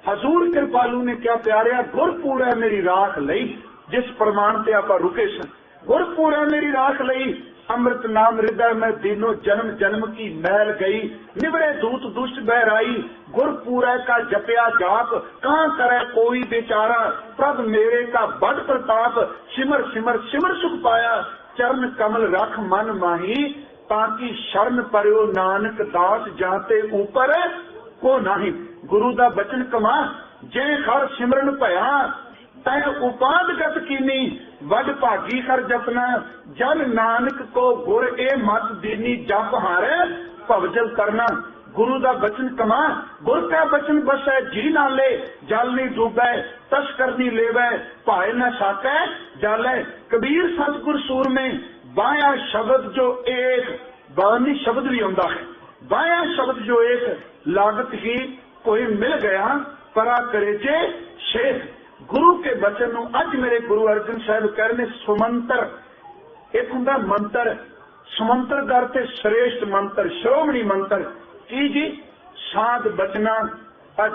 हजूर कृपालू ने क्या प्यारिया गुरपुर है मेरी राख लई जिस प्रमाण ते आप रुके सन। गुरपुर है मेरी राख लई अमृत नाम हृदय में दिनों जन्म जन्म की मैल गई निबड़े दूत दुष्ट बहराई गुरपुरै का जपया जाप कहाँ करे कोई बेचारा प्रभ मेरे का बड़ प्रताप सिमर सिमर सिमर सुख पाया चरण कमल रख मन माही ताकि शरण परयो नानक दास जाते ऊपर को नाही। गुरु दा बचन कमा जे खर सिमरन भया तय उपादगत कीनी वड भागी कर जपना जन नानक को गुर ए मत दीनी जप हारे भवजल करना। गुरु दा बचन कमा गुर का बचन बसै जी ना ले जल नहीं डूबै तस्कर नहीं लेवै भाए न साकै जालै। कबीर सतगुर सूर में बाया शब्द जो एक बानी शब्द भी आंदा है। बाया शब्द जो एक लागत ही कोई मिल गया परा करेजे शेख। गुरु के बचन नूं अज मेरे गुरु अर्जन साहब कह रहे सुमंत्र एक हुंदा मंत्र सुमंत्र का अर्थ श्रेष्ठ मंत्र श्रोमणी मंत्र की जी साध बचना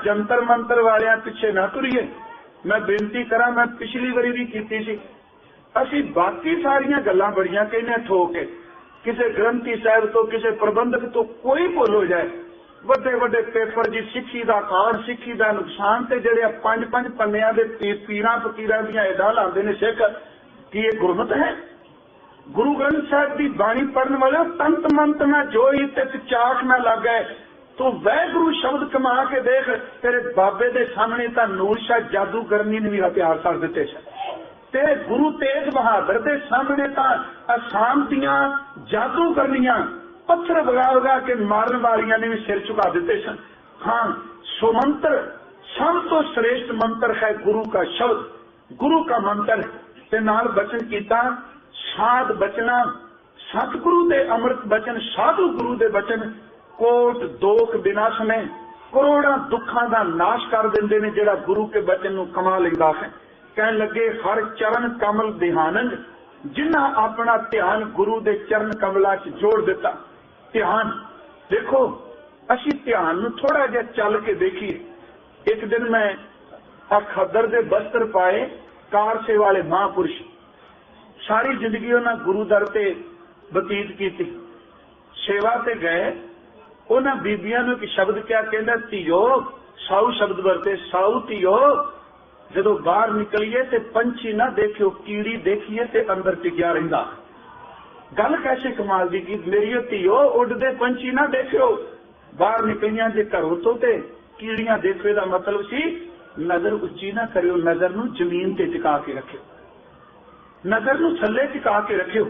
जंतर मंत्र वाले पिछे ना तुरीए। मैं बेनती करा मैं पिछली बारी भी की सी असी बाकी सारिया गल्लां बड़ियां कहने ठोक के किसी ग्रंथी साहब तो किसी प्रबंधक तो कोई भुल हो जाए ਵੱਡੇ ਵੱਡੇ पेपर जी सिक्खी का कान सिक्खी का नुकसान ते ਜਿਹੜੇ 5-5 ਪੰਨਿਆਂ ਦੇ ਪੀਰਾਂ ਫਕੀਰਾਂ ਦੀਆਂ ਐਡਾ ਲਾਉਂਦੇ ਨੇ ਸਿੱਖ ਕੀ ਇਹ ਗੁਰਮਤ है। गुरु ग्रंथ साहब की बाणी पढ़ने वाले तंत मंत ना जोई ते चाक ना लग गए तो वैगुरु शब्द कमा के देख तेरे बाबे दे सामने तो नूर शाह जादू करनी ने भी हथियार कर दिते ते गुरु तेग बहादुर दे सामने तो असाम दियां जादू करनियां पत्थर वगा वगा के मारन वालियां ने भी सिर झुका दिते सन। हाँ, सुमंत्र सब तो श्रेष्ठ मंत्र है गुरु का शब्द, गुरु का मंत्र ते नाल बचन कीता साध बचना सतगुरु दे अमृत बचन, साधु गुरु दे बचन कोट दोख विनाश में करोड़ा दुखा का नाश कर देंदे ने जेड़ा गुरु के बचन नूं कमा लैंदा है। कहन लगे हर चरण कमल ध्यानंद, जिन्हां अपना ध्यान गुरु दे चरण कमला च जोड़ दिता। ध्यान देखो, असी ध्यान नूं थोड़ा जिहा चल के देखिए। एक दिन मैं खद्दर दे बस्तर पाए कारसे वाले महापुरुष, सारी जिंदगी उन्हां गुरु दर ते बतीत की, सेवा ते गए। उन्हां बीबियां नूं एक शब्द क्या कहंदा, धीओ, साऊ शब्द वरते, साऊ धीओ जदों बाहर निकलीए ते पंछी ना देखियो, कीड़ी देखिए ते अंदर टिकिया रहिंदा। गल कैसे कमाल दी की, मेरी धीओ उड़दे पंछी ना देखियो, बाहर निकलियां जे घरों तो ते कीड़ियां देखियो दा मतलब सी नजर उच्ची ना करियो, नजर नूं जमीन ते टिका के रखियो, नजर नूं थल्ले टिका के रखियो।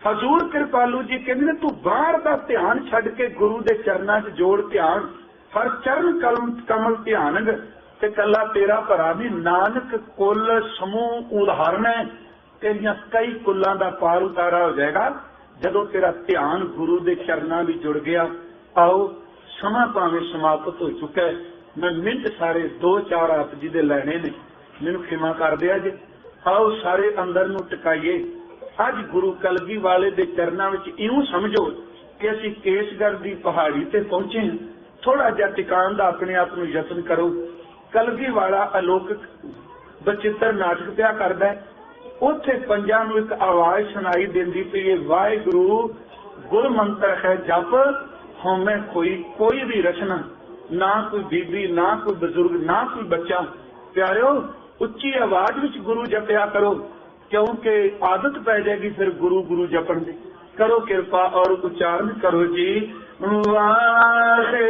हजूर कृपालू जी कहते तू बाहर का ध्यान छड़ के गुरु दे चरना च जोड़ ध्यान, हर चरण कमल ध्यान ते कला तेरा भरा भी नानक कुल समूह उदाहरण है। तेरिया कई कुलों का पार उतारा हो जाएगा जदों तेरा ध्यान गुरु दे चरना भी जुड़ गया। आओ, समा भावें समाप्त हो चुका है, मैं मिनट सारे 2-4 आप जी दे लैने ने, मैनूं खिमा कर दिया जी। आओ सारे अंदर नूं टिकाइए। अज गुरु कलगी वाले दे चरना विच इउं समझो कि असी केसगढ़ दी पहाड़ी ते पहुंचे हैं। थोड़ा जिहा टिकाण दा अपने आप नूं यतन करो। कलगी वाला अलौकिक बचित्र नाटक पिया करदा है, उत्थे पंजां नूं एक आवाज़ सुनाई देंदी पई है, वाहिगुरू गुर मंत्र है जप, होमे कोई भी रचना, ना कोई बीबी, ना कोई बजुर्ग, ना कोई बच्चा। प्यारिओ, उच्ची आवाज विच गुरु जपया करो, क्योंकि आदत पै जाएगी फिर गुरु गुरु जपन दी। करो कृपा और उच्चारण करो जी। वाहे